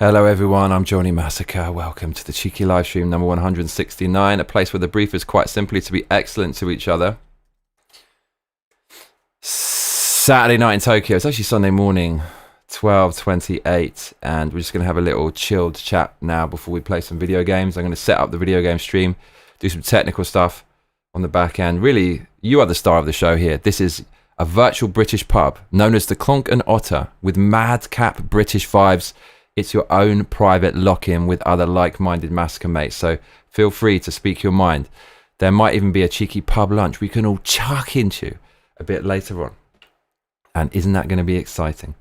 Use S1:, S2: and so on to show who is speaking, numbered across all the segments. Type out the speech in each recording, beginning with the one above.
S1: Hello everyone, I'm Johnny Massacre. Welcome to the cheeky live stream number 169, a place where the brief is quite simply to be excellent to each other. Saturday night in Tokyo. It's actually Sunday morning, 12:28, and we're just going to have a little chilled chat now before we play some video games. I'm going to set up the video game stream, do some technical stuff on the back end. Really, you are the star of the show here. This is a virtual British pub known as the Clonk Otter with madcap British vibes. It's your own private lock-in with other like-minded Massacre mates, so feel free to speak your mind. There might even be a cheeky pub lunch we can all chuck into a bit later on. And isn't that going to be exciting?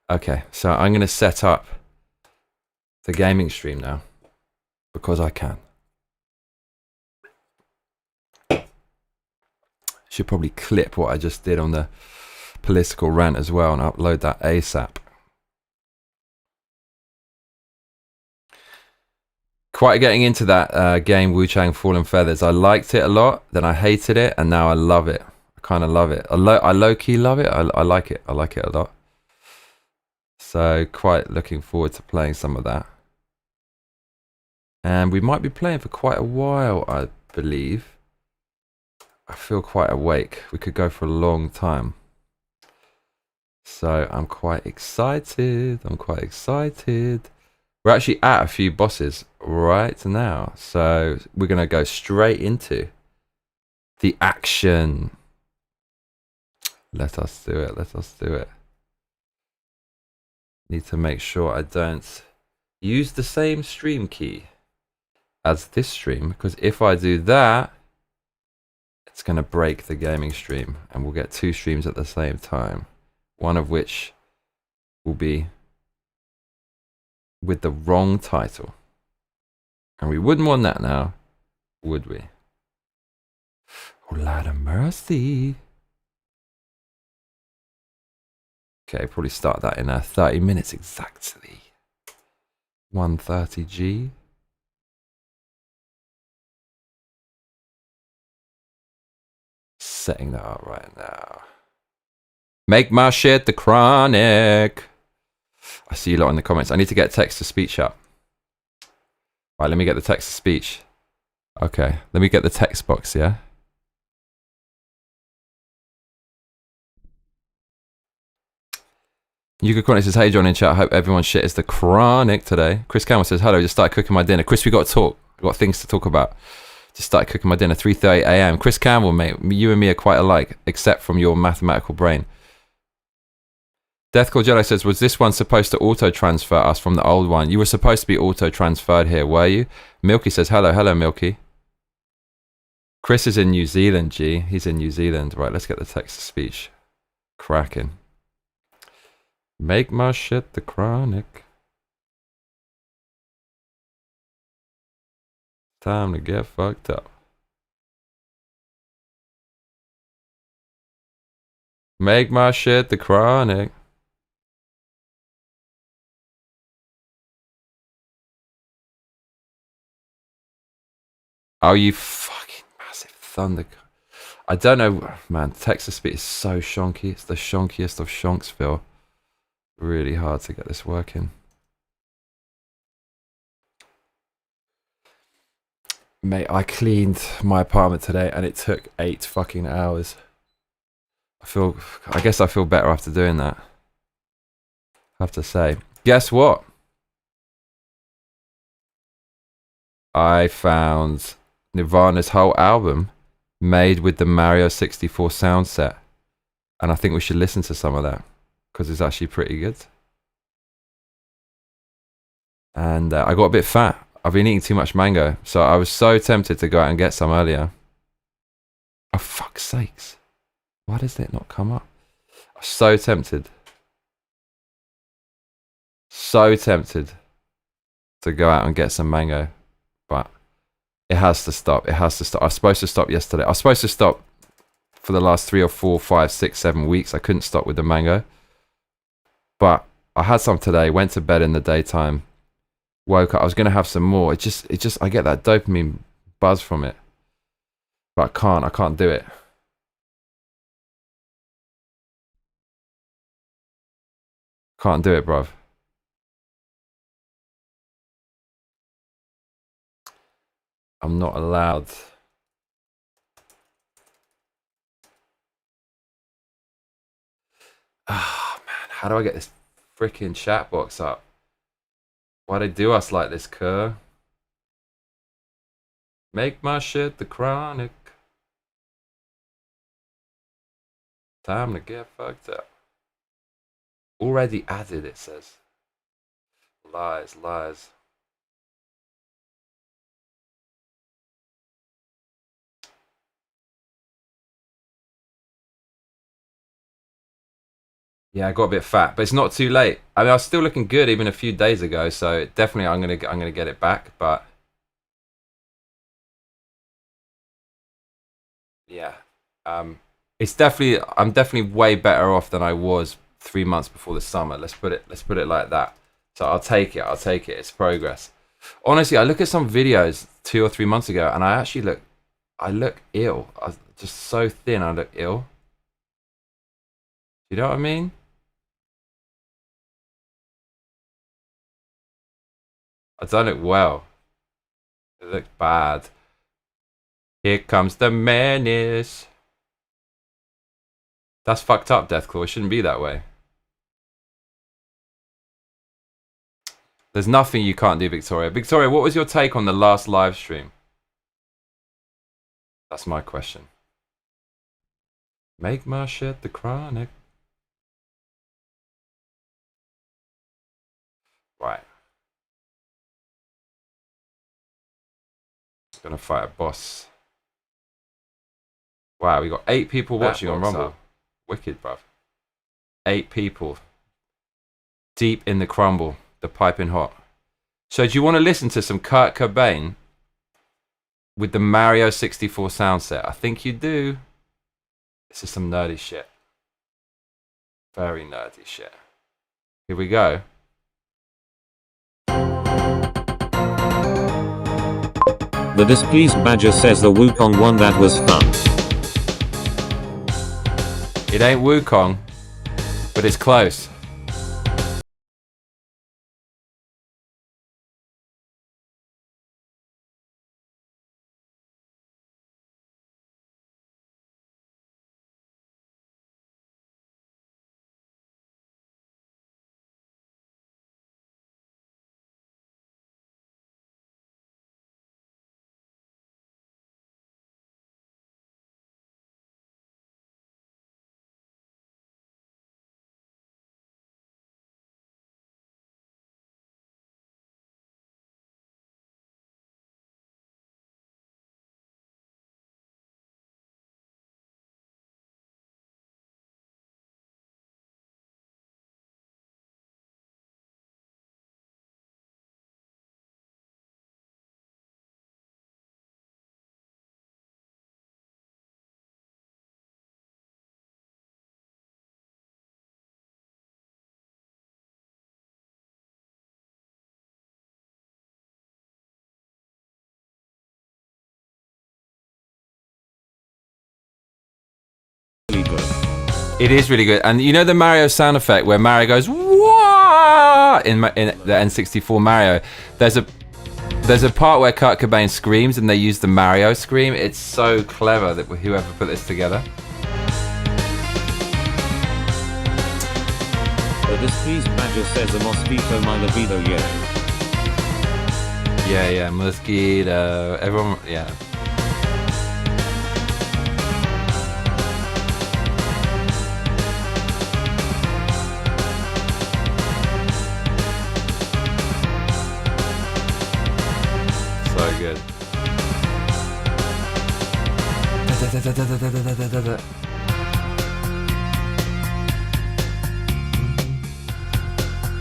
S1: Okay, so I'm going to set up the gaming stream now, because I can. Should probably clip what I just did on the political rant as well and upload that ASAP. Quite getting into that game, Wu-Chang Fallen Feathers. I liked it a lot, then I hated it, and now I love it. I kind of love it. I low-key love it. I like it. I like it a lot. So quite looking forward to playing some of that. And we might be playing for quite a while, I believe. I feel quite awake. We could go for a long time. So I'm quite excited. I'm quite excited. We're actually at a few bosses right now, so we're going to go straight into the action. Let us do it, let us do it. Need to make sure I don't use the same stream key as this stream, because if I do that, it's going to break the gaming stream, and we'll get two streams at the same time, one of which will be with the wrong title. And we wouldn't want that now, would we? Oh, Lord of mercy. Okay, probably start that in 30 minutes exactly. 1:30 G. Setting that up right now. Make my shit the chronic. I see you lot in the comments. I need to get text to speech up. Right, let me get the text to speech. Okay, let me get the text box, yeah? Yuka Chronic says, hey John in chat, I hope everyone's shit is the chronic today. Chris Campbell says, hello, just started cooking my dinner. Chris, we got to talk. We've got things to talk about. Just started cooking my dinner, 3:30 AM. Chris Campbell, mate, you and me are quite alike, except from your mathematical brain. Death Call Jello says, was this one supposed to auto-transfer us from the old one? You were supposed to be auto-transferred here, were you? Milky says, hello, hello, Milky. Chris is in New Zealand, G. He's in New Zealand. Right, let's get the text-to-speech cracking. Make my shit the chronic. Time to get fucked up. Make my shit the chronic. Oh, you fucking massive thunder. I don't know, man. Text-to-speech is so shonky. It's the shonkiest of Shonksville. Really hard to get this working. Mate, I cleaned my apartment today and it took 8 fucking hours. I guess I feel better after doing that. I have to say. Guess what? I found Nirvana's whole album made with the Mario 64 sound set. And I think we should listen to some of that, because it's actually pretty good. And I got a bit fat. I've been eating too much mango, so I was so tempted to go out and get some earlier. Oh, fuck's sakes. Why does it not come up? I'm so tempted. So tempted to go out and get some mango. But it has to stop. It has to stop. I was supposed to stop yesterday. I was supposed to stop for the last 3 or 4, 5, 6, 7 weeks. I couldn't stop with the mango. But I had some today. Went to bed in the daytime. Woke up. I was going to have some more. It just, I get that dopamine buzz from it. But I can't do it. Can't do it, bruv. I'm not allowed. Ah, oh, man, how do I get this freaking chat box up? Why they do us like this, Kerr? Make my shit the chronic. Time to get fucked up. Already added, it says. Lies, lies. Yeah, I got a bit fat, but it's not too late. I mean, I was still looking good even a few days ago, so definitely I'm gonna get it back. But yeah, it's definitely I'm definitely way better off than I was 3 months before the summer. Let's put it like that. So I'll take it. I'll take it. It's progress. Honestly, I look at some videos 2 or 3 months ago, and I look ill. I'm just so thin. I look ill. You know what I mean? I don't look well. It looks bad. Here comes the menace. That's fucked up, Deathclaw. It shouldn't be that way. There's nothing you can't do, Victoria. Victoria, what was your take on the last live stream? That's my question. Make my shit the chronic. Right. Gonna fight a boss. Wow, we got 8 people watching on Rumble. Up. Wicked, bruv. 8 people. Deep in the crumble. The piping hot. So do you want to listen to some Kurt Cobain with the Mario 64 sound set? I think you do. This is some nerdy shit. Very nerdy shit. Here we go.
S2: The displeased badger says the Wukong one, that was fun.
S1: It ain't Wukong, but it's close. It is really good. And you know the Mario sound effect where Mario goes wah in the N64 Mario? There's a part where Kurt Cobain screams and they use the Mario scream. It's so clever that whoever put this together.
S2: The displeased badger says a mosquito my libido,
S1: Yeah, mosquito. Everyone, yeah. So good.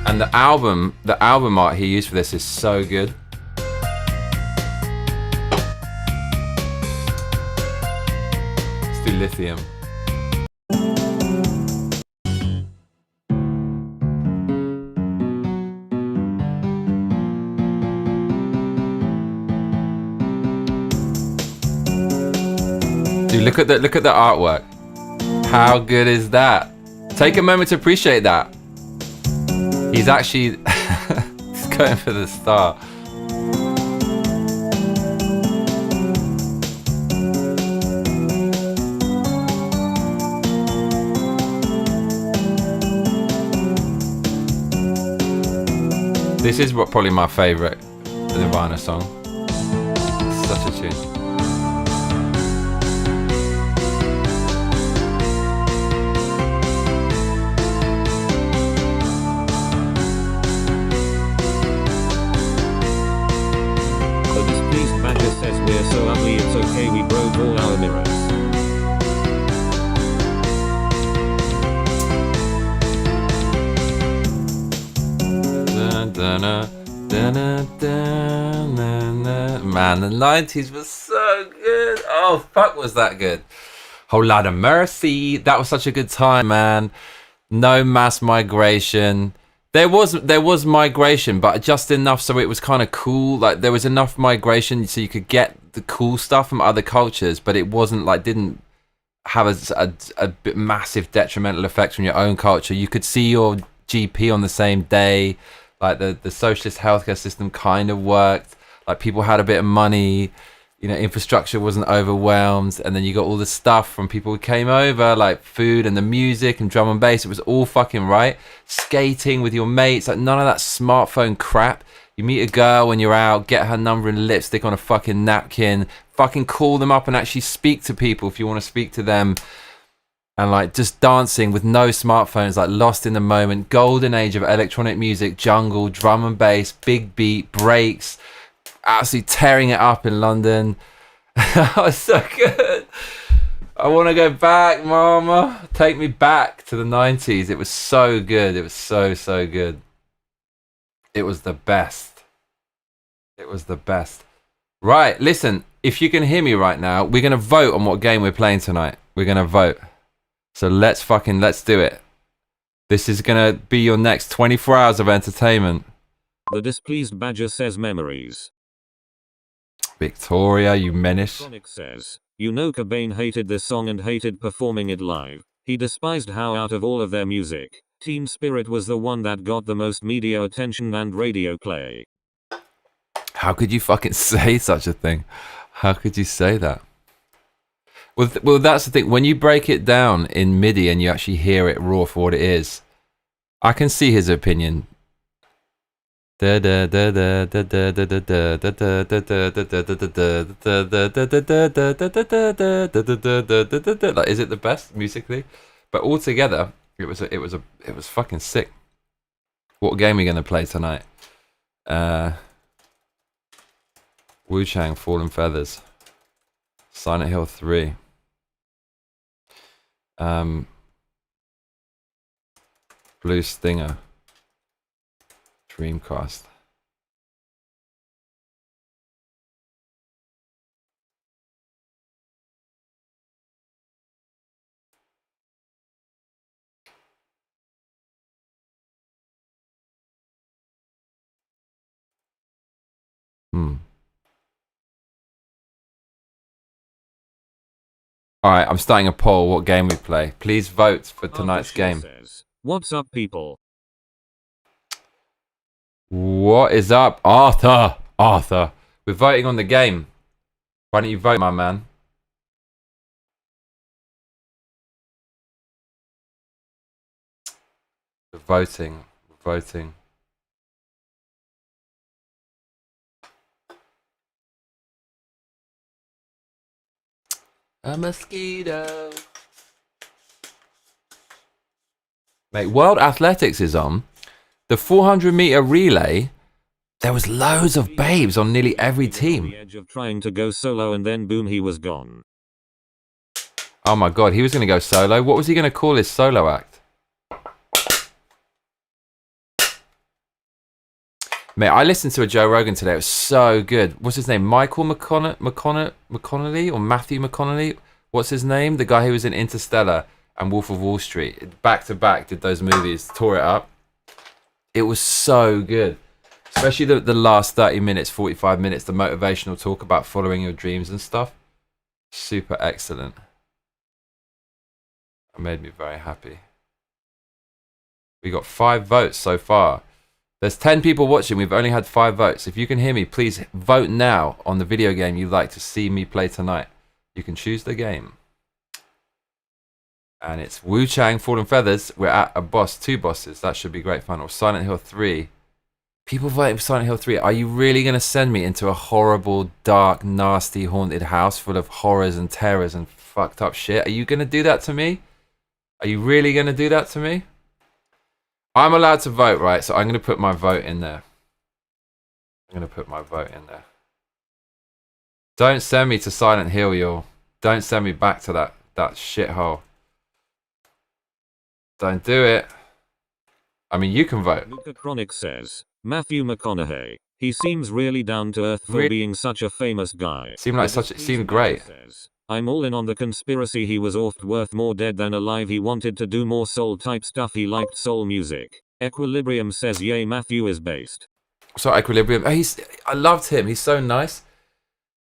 S1: And the album art he used for this is so good. Let's do Lithium. Dude, look at the artwork. How good is that? Take a moment to appreciate that. He's actually he's going for the star. This is probably my favorite Nirvana song. Such a tune.
S2: The displeased badger says we're so ugly it's okay we broke all our mirrors.
S1: Man, the 90s was so good. Oh, fuck, was that good. Whole lot of mercy. That was such a good time, man. No mass migration. There was migration, but just enough so it was kind of cool. Like, there was enough migration so you could get the cool stuff from other cultures, but it wasn't like, didn't have a massive detrimental effect on your own culture. You could see your GP on the same day. Like, the socialist healthcare system kind of worked. Like, people had a bit of money, you know, infrastructure wasn't overwhelmed, and then you got all the stuff from people who came over, like food and the music and drum and bass. It was all fucking right. Skating with your mates, like none of that smartphone crap. You meet a girl when you're out, get her number and lipstick on a fucking napkin, fucking call them up and actually speak to people if you want to speak to them. And like just dancing with no smartphones, like lost in the moment. Golden age of electronic music, jungle, drum and bass, big beat, breaks, absolutely tearing it up in London. That was so good. I want to go back, mama. Take me back to the 90s. It was so good. It was so good. It was the best. It was the best. Right, listen, if you can hear me right now, we're going to vote on what game we're playing tonight. We're going to vote. So let's do it. This is going to be your next 24 hours of entertainment.
S2: The displeased badger says memories.
S1: Victoria, you menace.
S2: Sonic says, you know Cobain hated this song and hated performing it live. He despised how out of all of their music, Teen Spirit was the one that got the most media attention and radio play.
S1: How could you fucking say such a thing? How could you say that? Well, that's the thing. When you break it down in MIDI and you actually hear it raw for what it is, I can see his opinion. Like, is it the best musically? But altogether, it was fucking sick. What game are we gonna play tonight? Wu-Chang, Fallen Feathers, Silent Hill 3. Blue Stinger, Dreamcast. All right, I'm starting a poll. What game we play? Please vote for tonight's game.
S2: Says, what's up, people?
S1: What is up, Arthur? Arthur, we're voting on the game. Why don't you vote, my man? We're voting. We're voting. A mosquito. Mate, World Athletics is on. The 400-meter relay, there was loads of babes on nearly every team.
S2: On the edge of trying to go solo and then boom, he was gone.
S1: Oh my god, he was going to go solo. What was he going to call his solo act? Mate, I listened to a Joe Rogan today. It was so good. What's his name? Michael McConnelly or Matthew McConnelly? What's his name? The guy who was in Interstellar and Wolf of Wall Street. Back to back did those movies. Tore it up. It was so good. Especially the last 30 minutes, 45 minutes. The motivational talk about following your dreams and stuff. Super excellent. It made me very happy. We got 5 votes so far. There's 10 people watching. We've only had 5 votes. If you can hear me, please vote now on the video game you'd like to see me play tonight. You can choose the game. And it's Wu-Chang, Fallen Feathers. We're at a boss, 2 bosses. That should be great fun. Or Silent Hill 3. People voting for Silent Hill 3. Are you really going to send me into a horrible, dark, nasty, haunted house full of horrors and terrors and fucked up shit? Are you going to do that to me? Are you really going to do that to me? I'm allowed to vote, right? So I'm going to put my vote in there. I'm going to put my vote in there. Don't send me to Silent Hill, y'all. Don't send me back to that shithole. Don't do it. I mean, you can vote.
S2: Luca Chronic says, Matthew McConaughey. He seems really down to earth for being such a famous guy.
S1: Seemed great.
S2: Says, I'm all in on the conspiracy. He was oft worth more dead than alive. He wanted to do more soul type stuff. He liked soul music. Equilibrium says, yay, Matthew is based.
S1: So Equilibrium, I loved him. He's so nice.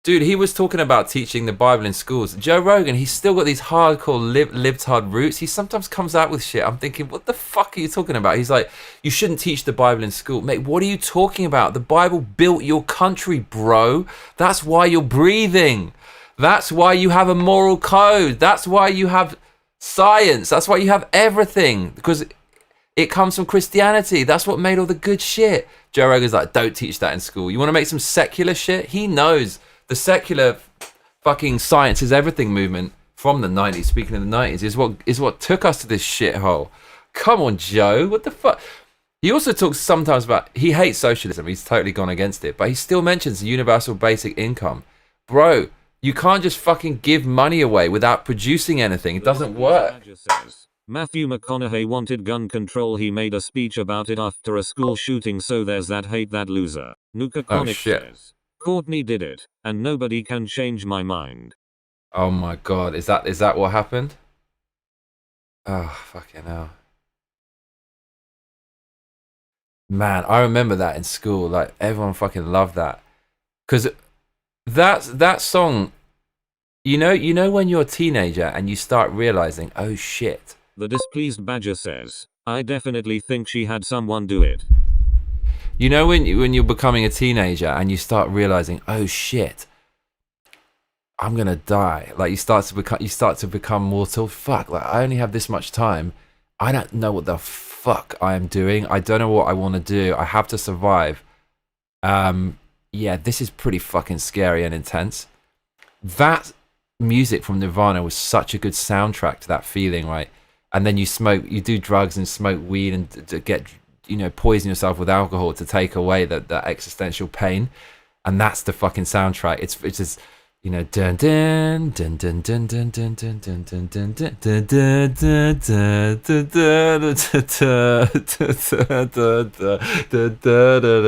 S1: Dude, he was talking about teaching the Bible in schools. Joe Rogan, he's still got these hardcore libtard roots. He sometimes comes out with shit. I'm thinking, what the fuck are you talking about? He's like, you shouldn't teach the Bible in school. Mate, what are you talking about? The Bible built your country, bro. That's why you're breathing. That's why you have a moral code. That's why you have science. That's why you have everything. Because it comes from Christianity. That's what made all the good shit. Joe Rogan's like, don't teach that in school. You want to make some secular shit? He knows. The secular fucking science is everything movement from the 90s, speaking of the 90s, is what took us to this shithole. Come on, Joe. What the fuck? He also talks sometimes about, he hates socialism. He's totally gone against it. But he still mentions universal basic income. Bro, you can't just fucking give money away without producing anything. It doesn't work.
S2: Matthew McConaughey wanted gun control. He made a speech about it after a school shooting. So there's that. Hate that loser. Nuka Chronic says, Courtney did it, and nobody can change my mind.
S1: Oh my god, is that what happened? Oh, fucking hell. Man, I remember that in school. Like, everyone fucking loved that. Because that song, you know when you're a teenager and you start realizing, oh shit.
S2: The displeased badger says, I definitely think she had someone do it.
S1: You know when you're becoming a teenager and you start realizing, oh shit, I'm gonna die. Like you start to become mortal. Fuck, like I only have this much time. I don't know what the fuck I am doing. I don't know what I want to do. I have to survive. Yeah, this is pretty fucking scary and intense. That music from Nirvana was such a good soundtrack to that feeling, right? And then you do drugs and smoke weed and to get, poison yourself with alcohol to take away that existential pain, and that's the fucking soundtrack. It's just, dun dun dun dun dun dun dun dun dun dun dun dun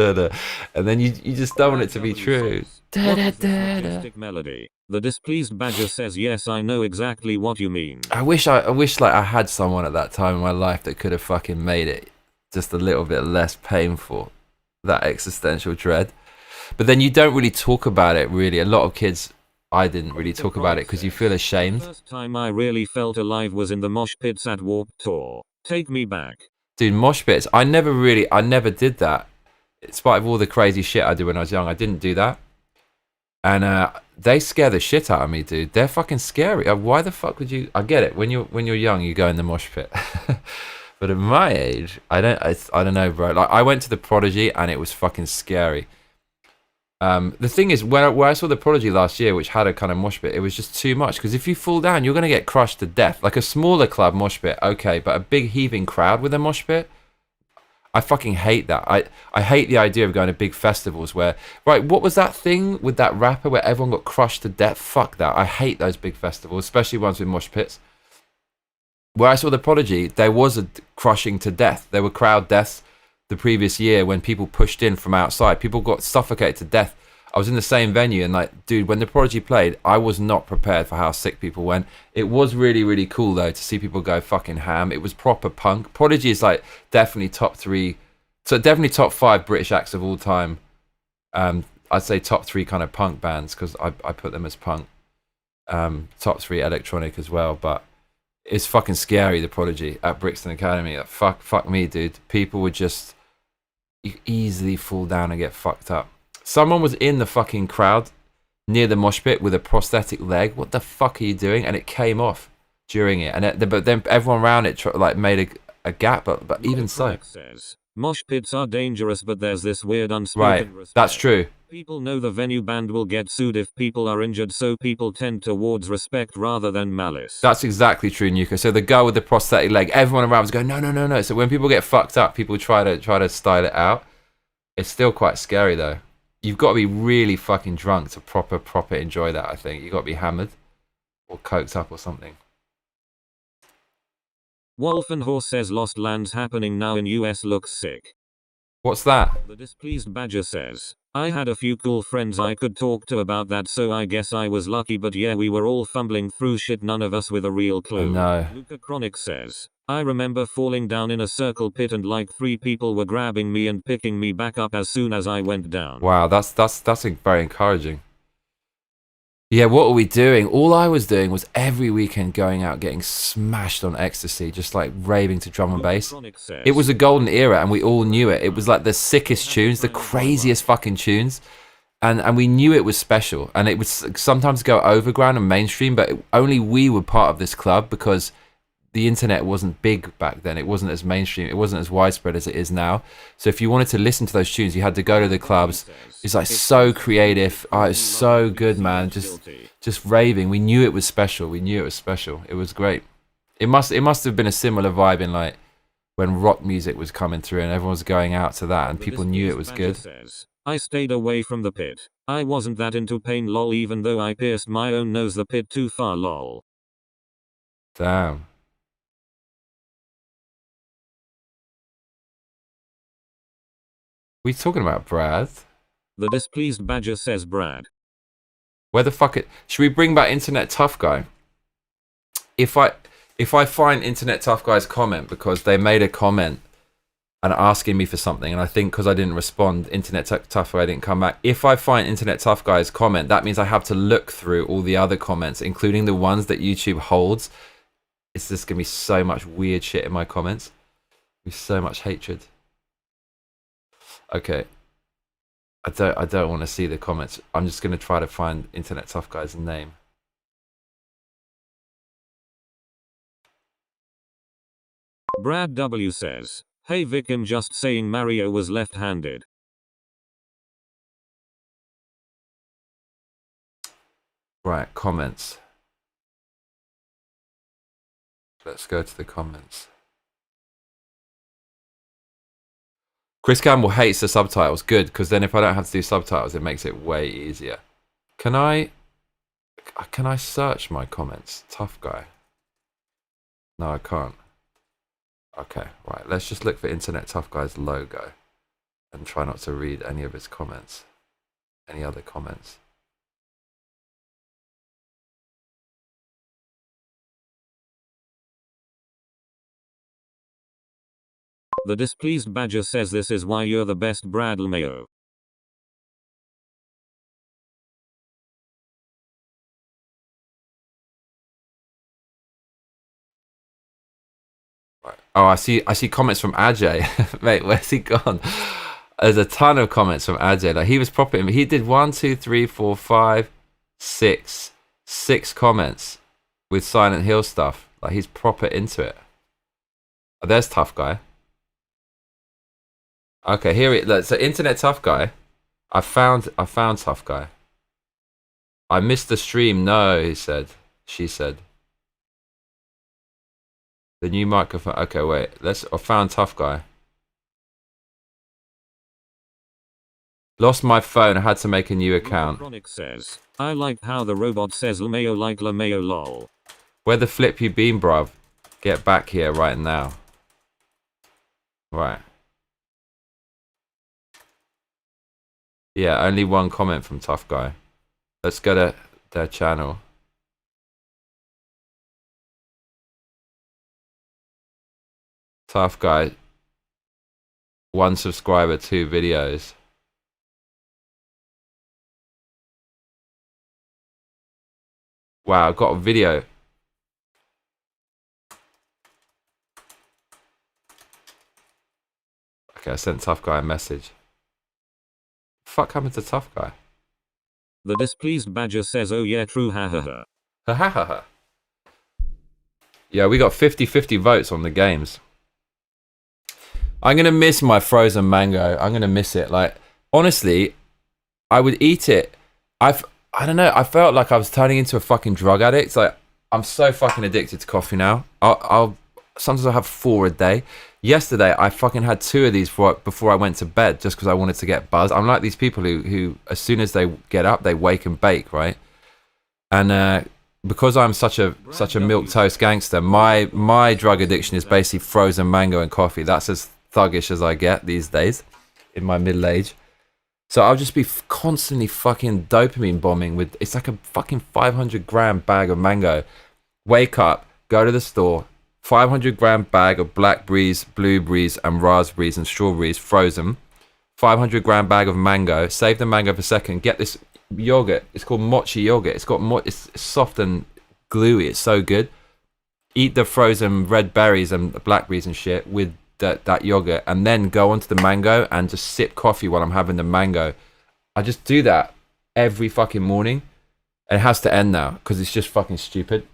S1: dun, and then you just don't want it to be true.
S2: Melody. The displeased badger says, yes, I know exactly what you mean.
S1: I wish like I had someone at that time in my life that could have fucking made it just a little bit less painful, that existential dread. But then you don't really talk about it, really. A lot of kids, I didn't really talk about it because you feel ashamed.
S2: The first time I really felt alive was in the mosh pits at Warped Tour. Take me back.
S1: Dude, mosh pits, I never did that. In spite of all the crazy shit I did when I was young, I didn't do that. And they scare the shit out of me, dude. They're fucking scary. Why the fuck would you? I get it. When you're young, you go in the mosh pit. But at my age, I don't know, bro. Like I went to the Prodigy and it was fucking scary. The thing is, where I saw the Prodigy last year, which had a kind of mosh pit, it was just too much. Because if you fall down, you're gonna get crushed to death. Like a smaller club mosh pit, okay, but a big heaving crowd with a mosh pit, I fucking hate that. I hate the idea of going to big festivals where, right, what was that thing with that rapper where everyone got crushed to death? Fuck that. I hate those big festivals, especially ones with mosh pits. Where I saw the Prodigy, there was a crushing to death. There were crowd deaths the previous year when people pushed in from outside. People got suffocated to death. I was in the same venue and like, dude, when the Prodigy played, I was not prepared for how sick people went. It was really, really cool though to see people go fucking ham. It was proper punk. Prodigy is like definitely top 3, so definitely top 5 British acts of all time. I'd say top 3 kind of punk bands because I put them as punk. Top 3 electronic as well, but it's fucking scary, the Prodigy at Brixton Academy. Like, fuck me, dude. People would just easily fall down and get fucked up. Someone was in the fucking crowd near the mosh pit with a prosthetic leg. What the fuck are you doing? And it came off during it. And but then everyone around it like made a gap. But even so,
S2: says, Mosh pits are dangerous, but there's this weird unspoken
S1: Right,
S2: respect.
S1: that's true.
S2: People know the venue band will get sued if people are injured, so people tend towards respect rather than malice.
S1: That's exactly true, Nuka. So the girl with the prosthetic leg, everyone around was going, no, no, no, no. So when people get fucked up, people try to style it out. It's still quite scary though. You've got to be really fucking drunk to proper enjoy that, I think. You've got to be hammered or coked up or something.
S2: Wolf and Horse says Lost Lands happening now in US looks sick.
S1: What's that?
S2: The Displeased Badger says, I had a few cool friends I could talk to about that, so I guess I was lucky, but yeah, we were all fumbling through shit, none of us with a real clue.
S1: No.
S2: Luca Chronic says, I remember falling down in a circle pit and like 3 people were grabbing me and picking me back up as soon as I went down.
S1: Wow, that's very encouraging. Yeah, what were we doing? All I was doing was every weekend going out getting smashed on ecstasy, just like raving to drum and bass. It was a golden era and we all knew it. It was like the sickest tunes, the craziest fucking tunes. And we knew it was special. And it would sometimes go overground and mainstream, but only we were part of this club because the internet wasn't big back then. It wasn't as mainstream. It wasn't as widespread as it is now. So if you wanted to listen to those tunes, you had to go to the clubs. It's like so creative. Oh, it's so good, man. Just raving. We knew it was special. We knew it was special. It was great. It must have been a similar vibe in like when rock music was coming through and everyone was going out to that and people knew it was good.
S2: I stayed away from the pit. I wasn't that into pain lol, even though I pierced my own nose the pit too far lol.
S1: Damn. We talking about Brad?
S2: The Displeased Badger says Brad.
S1: Where the fuck it? Should we bring back Internet Tough Guy? If I find Internet Tough Guy's comment because they made a comment and asking me for something, and I think because I didn't respond, Internet Tough Guy didn't come back. If I find Internet Tough Guy's comment, that means I have to look through all the other comments, including the ones that YouTube holds. It's just gonna be so much weird shit in my comments. With so much hatred. Okay. I don't want to see the comments. I'm just gonna try to find Internet Tough Guy's name.
S2: Brad W says, hey Vic, I'm just saying Mario was left-handed.
S1: Right, comments. Let's go to the comments. Chris Campbell hates the subtitles. Good, because then if I don't have to do subtitles, it makes it way easier. Can I search my comments? Tough Guy. No, I can't. Okay, right. Let's just look for Internet Tough Guy's logo and try not to read any of his comments. Any other comments.
S2: The Displeased Badger says this is why you're the best, Brad LeMayo.
S1: Right. Oh, I see comments from Ajay. Mate, where's he gone? There's a ton of comments from Ajay. Like he was proper. He did 1, 2, 3, 4, 5, 6 comments with Silent Hill stuff. Like he's proper into it. Oh, there's Tough Guy. Okay, here it. Look, so Internet Tough Guy. I found Tough Guy. I missed the stream. No, he said. She said. The new microphone. Okay, wait. I found Tough Guy. Lost my phone. I had to make a new account.
S2: Chronic says, I like how the robot says LeMayo like LeMayo lol.
S1: Where the flip you been, bruv? Get back here right now. Right. Yeah, only one comment from Tough Guy. Let's go to their channel. Tough Guy. 1 subscriber, 2 videos. Wow, I've got a video. Okay, I sent Tough Guy a message. Fuck happened to Tough Guy?
S2: The Displeased Badger says, oh yeah, true, ha ha ha.
S1: Ha ha ha ha. Yeah, we got 50-50 votes on the games. I'm gonna miss my frozen mango. I'm gonna miss it. Like, honestly, I would eat it. I don't know. I felt like I was turning into a fucking drug addict. It's like, I'm so fucking addicted to coffee now. I'll sometimes I'll have 4 a day. Yesterday, I fucking had 2 of these before I went to bed, just because I wanted to get buzzed. I'm like these people who as soon as they get up, they wake and bake, right? And because I'm such a milk toast gangster, my drug addiction is basically frozen mango and coffee. That's as thuggish as I get these days in my middle age. So I'll just be constantly fucking dopamine bombing with, it's like a fucking 500-gram bag of mango. Wake up, go to the store, 500-gram bag of blackberries, blueberries, and raspberries and strawberries frozen. 500-gram bag of mango. Save the mango for a second. Get this yogurt. It's called mochi yogurt. It's soft and gluey. It's so good. Eat the frozen red berries and blackberries and shit with that yogurt, and then go onto the mango and just sip coffee while I'm having the mango. I just do that every fucking morning. And it has to end now because it's just fucking stupid.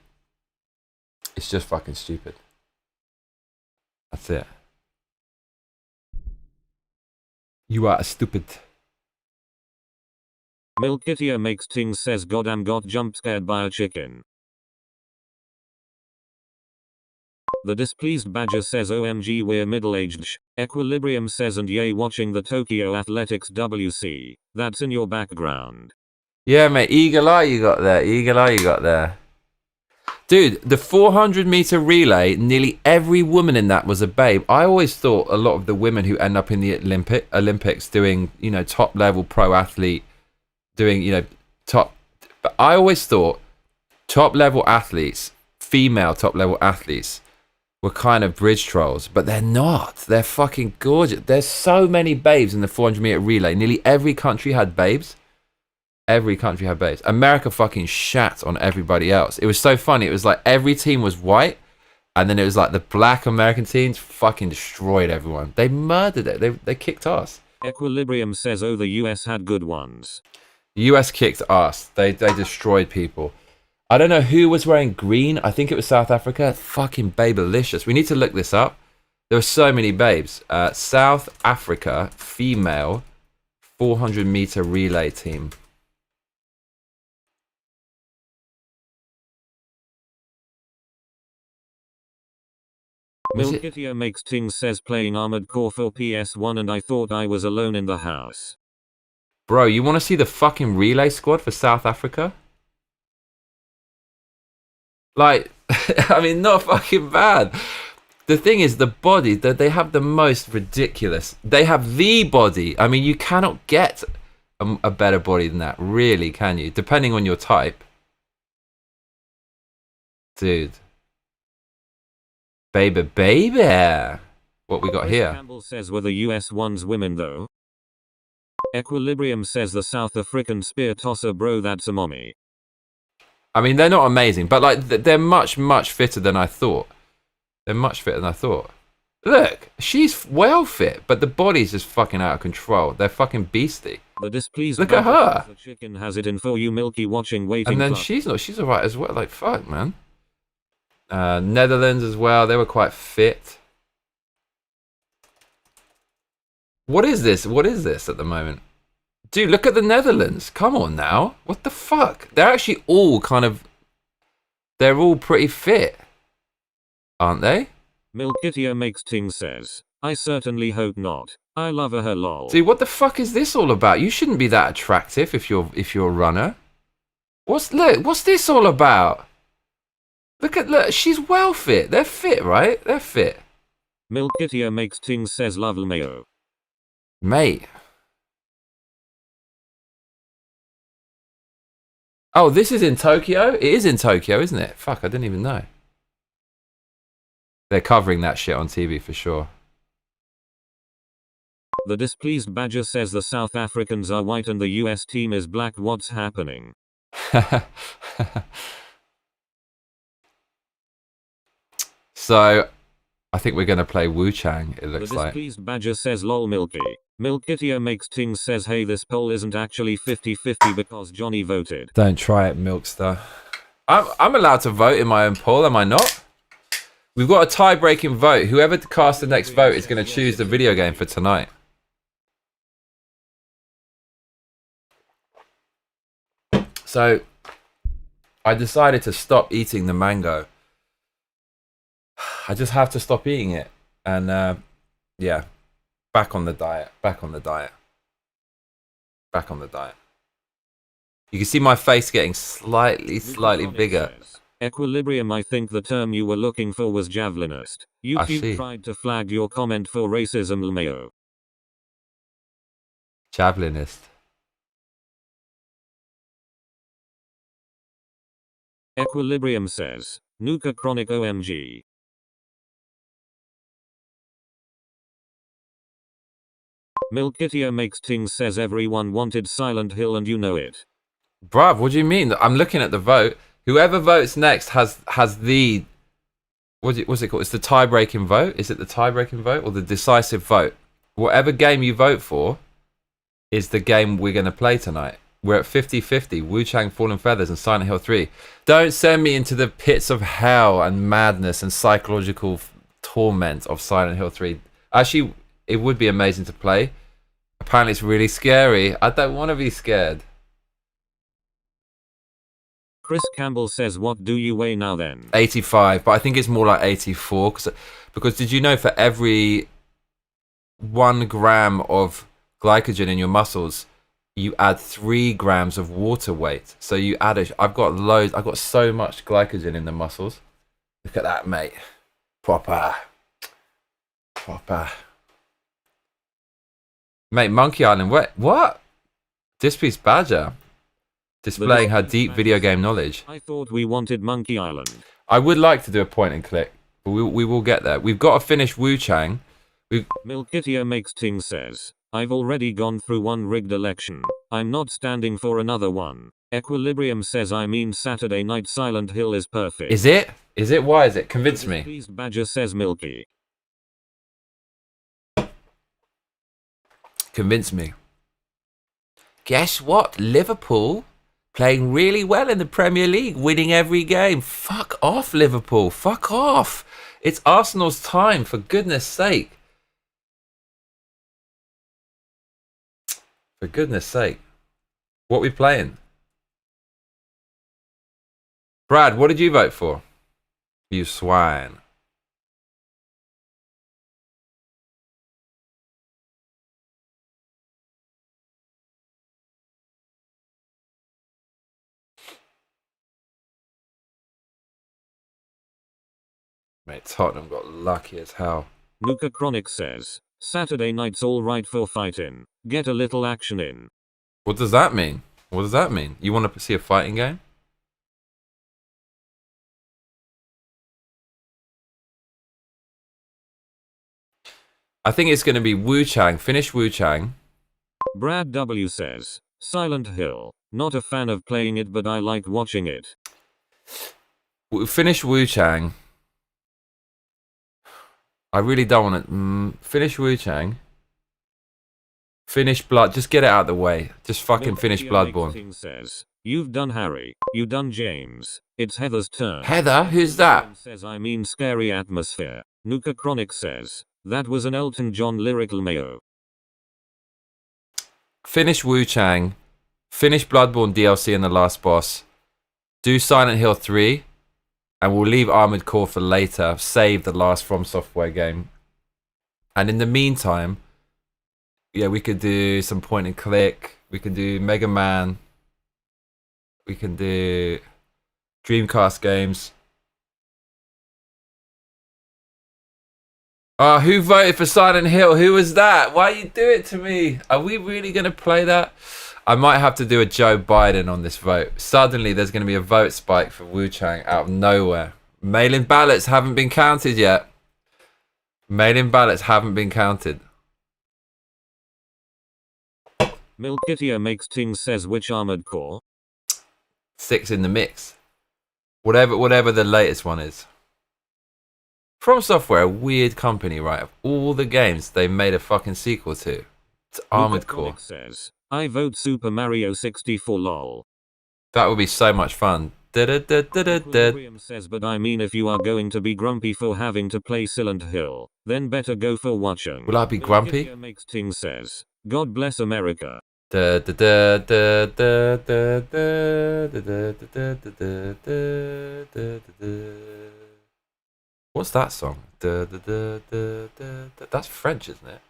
S1: It's just fucking stupid. That's it. You are stupid.
S2: Milkitia makes things says goddamn got jump scared by a chicken. The displeased badger says OMG we're middle-aged sh. Equilibrium says and yay watching the Tokyo Athletics WC. That's in your background.
S1: Yeah mate, eagle eye you got there. Eagle eye you got there. Dude, the 400-meter relay, nearly every woman in that was a babe. I always thought a lot of the women who end up in the Olympics doing, you know, top-level pro athlete, doing, you know, top... But I always thought top-level athletes, female top-level athletes, were kind of bridge trolls, but they're not. They're fucking gorgeous. There's so many babes in the 400-meter relay. Nearly every country had babes. Every country had babes. America fucking shat on everybody else. It was so funny. It was like every team was white, and then it was like the black American teams fucking destroyed everyone. They murdered it. They kicked ass.
S2: Equilibrium says, oh, the US had good ones.
S1: The US kicked ass. They destroyed people. I don't know who was wearing green. I think it was South Africa. Fucking babelicious. We need to look this up. There were so many babes. South Africa female 400-meter relay team.
S2: Milkitia makes things says playing Armored Core for PS1 and I thought I was alone in the house.
S1: Bro, you want to see the fucking relay squad for South Africa? Like, I mean, not fucking bad. The thing is, the body, that they have the most ridiculous. They have the body. I mean, you cannot get a better body than that, really, can you? Depending on your type. Dude. Baby. What we got here?
S2: Campbell says, were the US ones women though? Equilibrium says the South African spear tosser bro, that's a mommy.
S1: I mean, they're not amazing, but like they're much fitter than I thought. They're much fitter than I thought. Look, she's well fit, but the body's just fucking out of control. They're fucking beastly.
S2: The displeased
S1: look at her.
S2: The chicken has it in for you, Milky watching waiting.
S1: And then she's alright as well. Like fuck, man. Netherlands as well. They were quite fit. What is this? What is this at the moment? Dude, look at the Netherlands. Come on now. What the fuck? They're actually all kind of... They're all pretty fit. Aren't they?
S2: Milkitia makes things says, I certainly hope not. I love her lol.
S1: Dude, what the fuck is this all about? You shouldn't be that attractive if you're a runner. What's this all about? Look, she's well fit. They're fit, right? They're fit.
S2: Milkitia makes things says love Mayo.
S1: Mate. Oh, this is in Tokyo? It is in Tokyo, isn't it? Fuck, I didn't even know. They're covering that shit on TV for sure.
S2: The displeased badger says the South Africans are white and the US team is black. What's happening?
S1: So, I think we're going to play Wu Chang, it looks like.
S2: The displeased badger says lol Milky. Milkitia makes things says hey, this poll isn't actually 50-50 because Johnny voted.
S1: Don't try it, Milkster. I'm allowed to vote in my own poll, am I not? We've got a tie-breaking vote. Whoever casts the next vote is going to choose the video game for tonight. So, I decided to stop eating the mango. I just have to stop eating it. And, yeah. Back on the diet. Back on the diet. Back on the diet. You can see my face getting slightly bigger.
S2: Equilibrium, I think the term you were looking for was javelinist. YouTube tried to flag your comment for racism, LMAO.
S1: Javelinist.
S2: Equilibrium says, Nuka Chronic OMG. Milkitio makes things says everyone wanted Silent Hill and you know it.
S1: Bruv, what do you mean? I'm looking at the vote. Whoever votes next has the what's it called? It's the tie-breaking vote. Is it the tie-breaking vote or the decisive vote? Whatever game you vote for is the game we're gonna play tonight. We're at 50-50. Wu Chang, Fallen Feathers, and Silent Hill 3. Don't send me into the pits of hell and madness and psychological torment of Silent Hill 3. Actually, it would be amazing to play. Apparently, it's really scary. I don't want to be scared.
S2: Chris Campbell says, what do you weigh now then?
S1: 85, but I think it's more like 84. Because did you know for every 1 gram of glycogen in your muscles, you add 3 grams of water weight. So you add I've got loads. I've got so much glycogen in the muscles. Look at that, mate. Proper. Mate, Monkey Island. What? Dispiece Badger. Displaying her deep video game knowledge.
S2: I thought we wanted Monkey Island.
S1: I would like to do a point and click, but we will get there. We've got to finish Wu Chang.
S2: Milkitio makes things says, I've already gone through 1 rigged election. I'm not standing for another one. Equilibrium says, I mean Saturday night Silent Hill is perfect.
S1: Is it? Is it? Why is it? Convince me.
S2: Displeased Badger says Milky.
S1: Convince me. Guess what? Liverpool playing really well in the Premier League, winning every game. Fuck off, Liverpool. Fuck off. It's Arsenal's time, for goodness sake. For goodness sake. What are we playing? Brad, what did you vote for? You swine. Mate, Tottenham got lucky as hell.
S2: Nuka Chronic says, Saturday night's alright for fighting. Get a little action in.
S1: What does that mean? What does that mean? You want to see a fighting game? I think it's going to be Wu Chang. Finish Wu Chang.
S2: Brad W says, Silent Hill. Not a fan of playing it, but I like watching it.
S1: Finish Wu Chang. I really don't want to finish Wu Chang. Finish Blood. Just get it out of the way. Just fucking finish Bloodborne.
S2: Says, you've done Harry. You've done James. It's Heather's turn.
S1: Heather? Who's that?
S2: Says, I mean scary atmosphere. Nuka Chronic says, that was an Elton John lyrical mayo.
S1: Finish Wu Chang. Finish Bloodborne DLC and the last boss. Do Silent Hill 3. And we'll leave Armored Core for later. Save the last From Software game. And in the meantime, yeah, we could do some point and click. We can do Mega Man. We can do Dreamcast games. Oh, who voted for Silent Hill? Who was that? Why you do it to me? Are we really going to play that? I might have to do a Joe Biden on this vote. Suddenly, there's going to be a vote spike for Wu Chang out of nowhere. Mail-in ballots haven't been counted yet. Mail-in ballots haven't been counted.
S2: Milkitio makes things says which Armored Core?
S1: 6 in the mix. Whatever the latest one is. From Software, a weird company, right? Of all the games they made a fucking sequel to. It's Armored Core.
S2: Says, I vote Super Mario 64 lol.
S1: That would be so much fun.
S2: Equilibrium says, but I mean, if you are going to be grumpy for having to play Silent Hill, then better go for watching.
S1: Will I be grumpy?
S2: Makes Ting says, God bless America.
S1: What's that song? That's French, isn't it?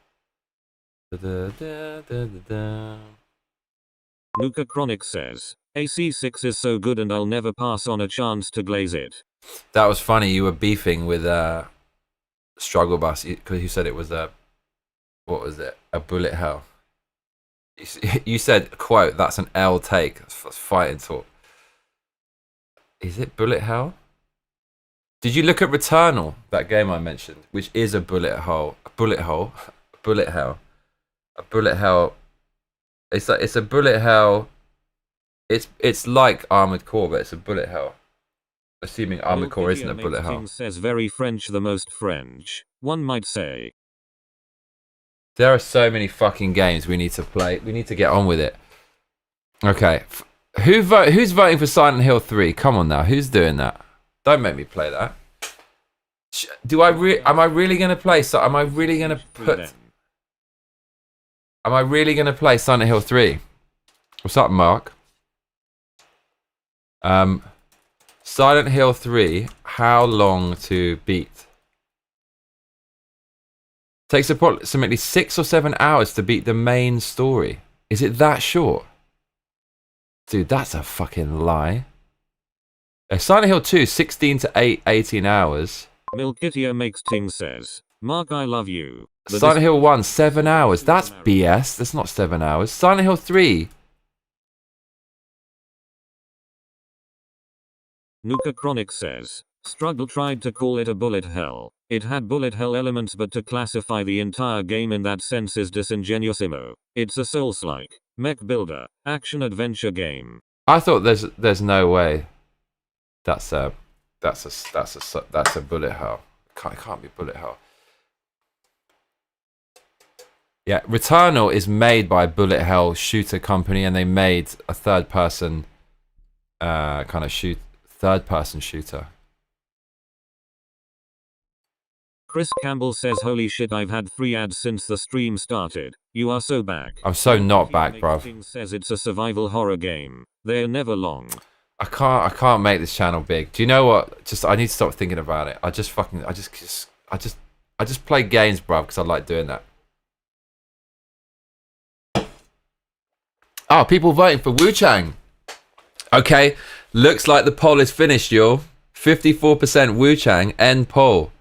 S2: Nuka Chronic says, AC6 is so good and I'll never pass on a chance to glaze it.
S1: That was funny. You were beefing with Struggle Bus because you said it was a, what was it? A bullet hell. You said, quote, that's an L take. That's fighting talk. Is it bullet hell? Did you look at Returnal, that game I mentioned, which is a bullet hole, a bullet hole, a bullet hell, a bullet hell. It's like, it's a bullet hell. It's like Armored Core, but it's a bullet hell. Assuming Armored Core isn't a bullet hell.
S2: Says very French, the most French, one might say.
S1: There are so many fucking games we need to play. We need to get on with it. Okay, who's voting for Silent Hill 3? Come on now, who's doing that? Don't make me play that. Am I really gonna play? So am I really gonna put? Am I really gonna play Silent Hill 3? What's up, Mark? Silent Hill 3. How long to beat? Takes approximately 6 or 7 hours to beat the main story. Is it that short? Dude, that's a fucking lie. Silent Hill 2, 16 to 18 hours.
S2: Milkitia makes Ting says, Mark, I love you.
S1: Silent Hill 1, 7 hours. That's BS. That's not 7 hours. Silent Hill 3.
S2: Nuka Chronic says, Struggle tried to call it a bullet hell. It had bullet hell elements, but to classify the entire game in that sense is disingenuousimo. It's a Souls-like, mech builder, action-adventure game.
S1: I thought there's no way. That's a bullet hell. It can't be bullet hell. Yeah, Returnal is made by Bullet Hell Shooter Company, and they made a third-person third-person shooter.
S2: Chris Campbell says, holy shit, I've had 3 ads since the stream started. You are so back.
S1: I'm so not back, bruv.
S2: Says it's a survival horror game. They're never long.
S1: I can't make this channel big. Do you know what? I need to stop thinking about it. I just play games, bruv, because I like doing that. Oh, people voting for Wu Chang. Okay, looks like the poll is finished, y'all. 54% Wu Chang, end poll.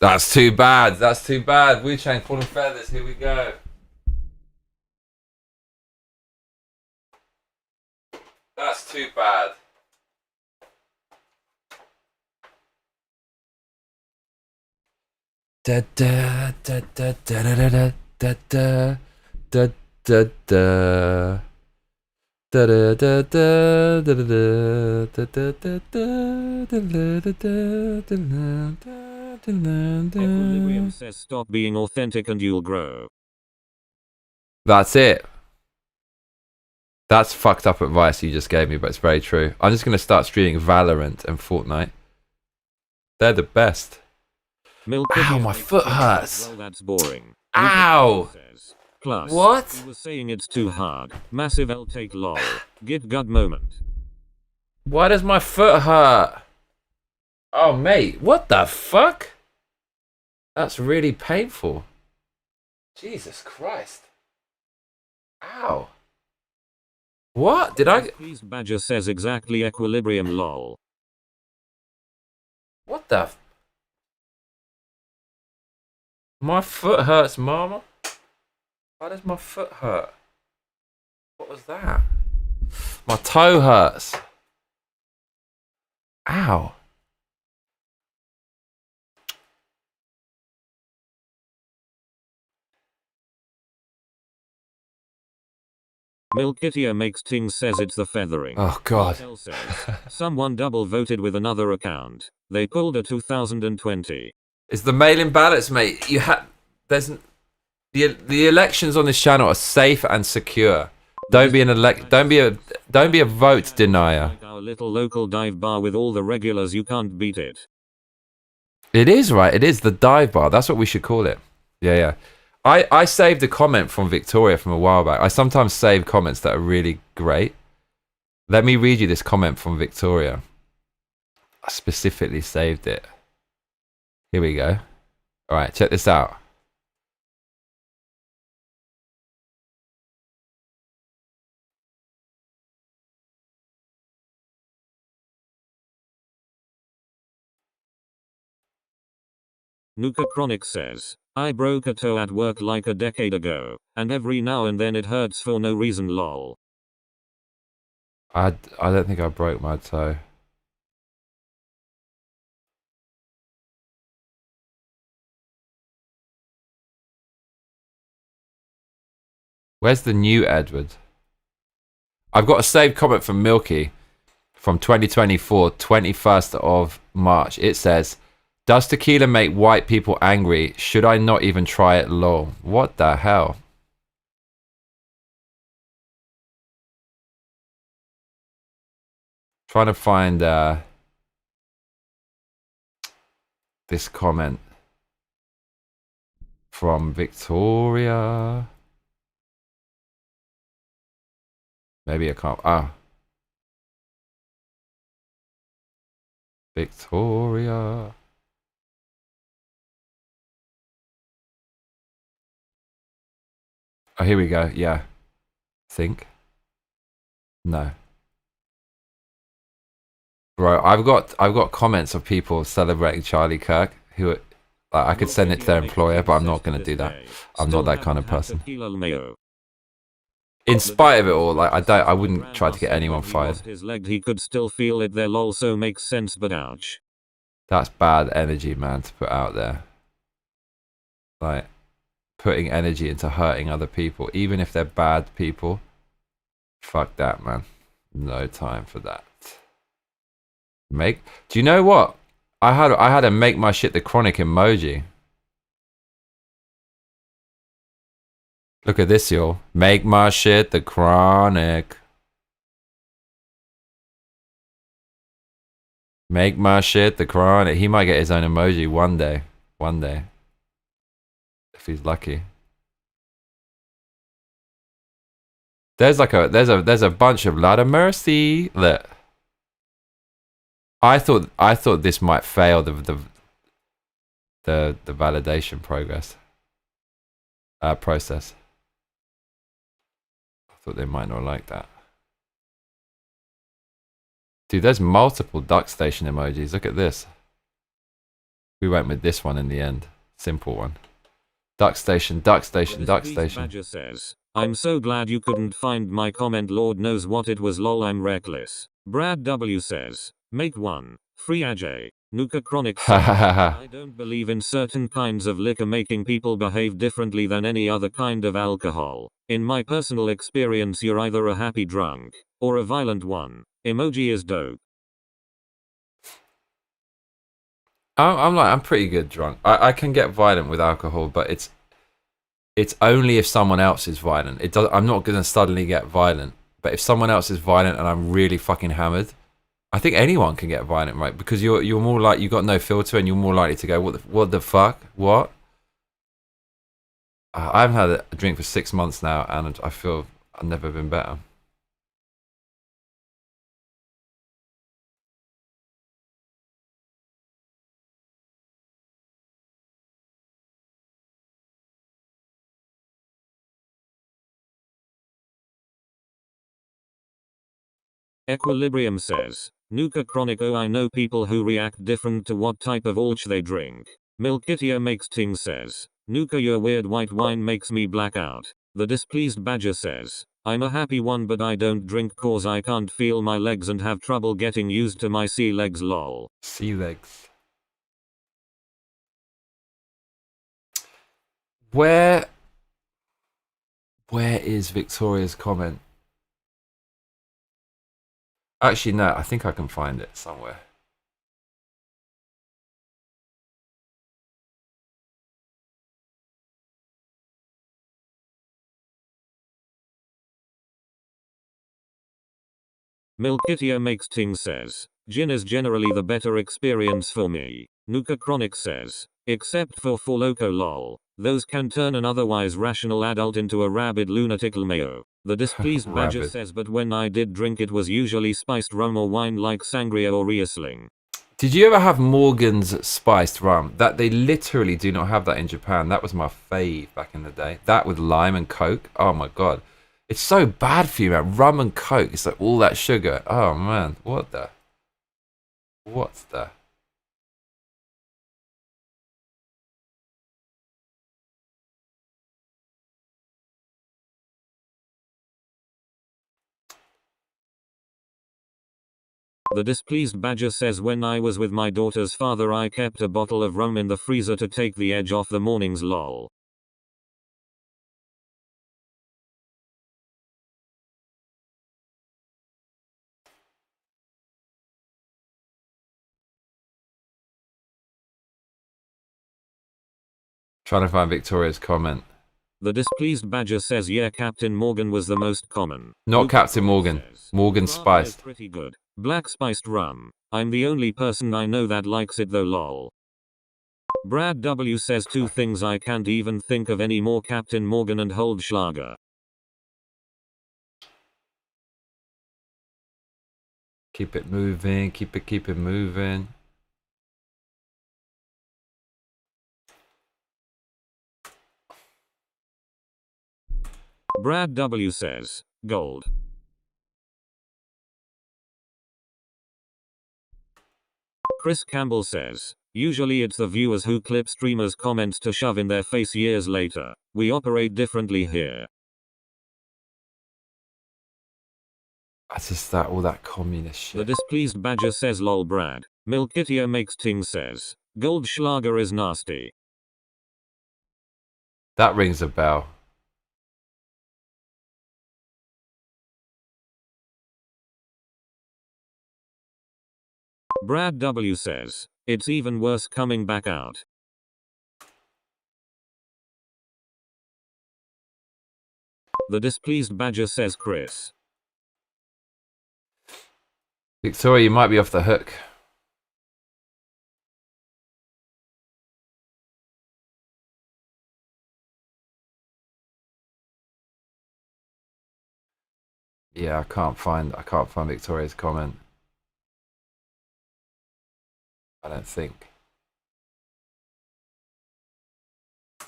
S1: That's too bad. That's too bad. Wu Chang, falling feathers. Here we go. That's too bad. Da da da da da da da da da da da.
S2: Equilibrium says, stop being authentic and you'll grow.
S1: That's it. That's fucked up advice you just gave me, but it's very true. I'm just going to start streaming Valorant and Fortnite. They're the best. Ow, my foot hurts.
S2: Well, that's boring.
S1: Ow!
S2: Plus,
S1: what?
S2: He was saying it's too hard. Massive L take lol. Git gut moment.
S1: Why does my foot hurt? Oh, mate, what the fuck? That's really painful. Jesus Christ. Ow. What? Did I...
S2: Please Badger says exactly equilibrium lol.
S1: What the... My foot hurts, mama. Why does my foot hurt? What was that? My toe hurts. Ow.
S2: Milkitia makes Ting says it's the feathering.
S1: Oh god.
S2: Says, someone double voted with another account. They pulled a 2020.
S1: It's the mail-in ballots, mate. You had... There's... The elections on this channel are safe and secure. Don't be Don't be a vote denier.
S2: Like our little local dive bar with all the regulars, you can't beat it.
S1: It is, right? It is the dive bar. That's what we should call it. Yeah, yeah. I saved a comment from Victoria from a while back. I sometimes save comments that are really great. Let me read you this comment from Victoria. I specifically saved it. Here we go. All right, check this out.
S2: Nuka Chronic says, I broke a toe at work like a decade ago, and every now and then it hurts for no reason lol.
S1: I don't think I broke my toe. Where's the new Edward? I've got a saved comment from Milky from 2024, 21st of March. It says, does tequila make white people angry? Should I not even try it? Lol. What the hell? Trying to find this comment from Victoria. Maybe I can't. Ah. Victoria. Oh, here we go. Yeah. Think. No. Bro, I've got comments of people celebrating Charlie Kirk who like, I could send it to their employer, but I'm not gonna do that. I'm not that kind of person. In spite of it all, like I wouldn't try to get anyone fired.
S2: His leg, he could still feel it there lol, so makes sense, but ouch.
S1: That's bad energy, man, to put out there. Like putting energy into hurting other people, even if they're bad people. Fuck that, man. No time for that. Do you know what? I had a make my shit the chronic emoji. Look at this, y'all. Make my shit the chronic. Make my shit the chronic. He might get his own emoji one day. One day. If he's lucky. There's a bunch of lot of mercy. Look. I thought this might fail the validation process. I thought they might not like that. Dude, there's multiple duck station emojis. Look at this. We went with this one in the end. Simple one. Duck station, duck station, duck station.
S2: Badger says, I'm so glad you couldn't find my comment. Lord knows what it was. Lol, I'm reckless. Brad W says, make one. Free Ajay. Nuka Chronic says, I don't believe in certain kinds of liquor making people behave differently than any other kind of alcohol. In my personal experience, you're either a happy drunk or a violent one. Emoji is dope.
S1: I'm pretty good drunk. I can get violent with alcohol, but it's only if someone else is violent. I'm not gonna suddenly get violent, but if someone else is violent and I'm really fucking hammered, I think anyone can get violent, right? Because you're more like, you got no filter and you're more likely to go, what the fuck? What? I haven't had a drink for 6 months now, and I feel I've never been better.
S2: Equilibrium says, Nuka Chronic, oh, I know people who react different to what type of olch they drink. Milkitia makes ting says, Nuka, your weird white wine makes me black out. The displeased badger says, I'm a happy one, but I don't drink cause I can't feel my legs and have trouble getting used to my sea legs lol.
S1: Sea legs. Where is Victoria's comment? Actually, no, I think I can find it somewhere.
S2: Milkitio makes ting says, gin is generally the better experience for me. Nuka Chronic says, except for Loco lol. Those can turn an otherwise rational adult into a rabid lunatic lmao. The displeased badger says, but when I did drink it was usually spiced rum or wine like sangria or Riesling.
S1: Did you ever have Morgan's spiced rum? That they literally do not have that in Japan. That was my fave back in the day. That with lime and Coke. Oh my god. It's so bad for you, man. Rum and Coke. It's like all that sugar. Oh man. What the? What's the?
S2: The displeased badger says, when I was with my daughter's father I kept a bottle of rum in the freezer to take the edge off the mornings lol.
S1: Trying to find Victoria's comment.
S2: The displeased badger says, yeah, Captain Morgan was the most common.
S1: Not Luke Captain Morgan. Says, Morgan spiced.
S2: Pretty good. Black spiced rum. I'm the only person I know that likes it though lol. Brad W says, two things I can't even think of anymore, Captain Morgan and Holdschlager.
S1: Keep it moving, keep it moving.
S2: Brad W says, gold. Chris Campbell says, usually it's the viewers who clip streamers' comments to shove in their face years later. We operate differently here.
S1: That's just that, all that communist shit.
S2: The displeased badger says, lol Brad. Milkitio makes ting says, Goldschlager is nasty.
S1: That rings a bell.
S2: Brad W says, it's even worse coming back out. The displeased badger says, Chris.
S1: Victoria, you might be off the hook. Yeah, I can't find Victoria's comment. I don't think. I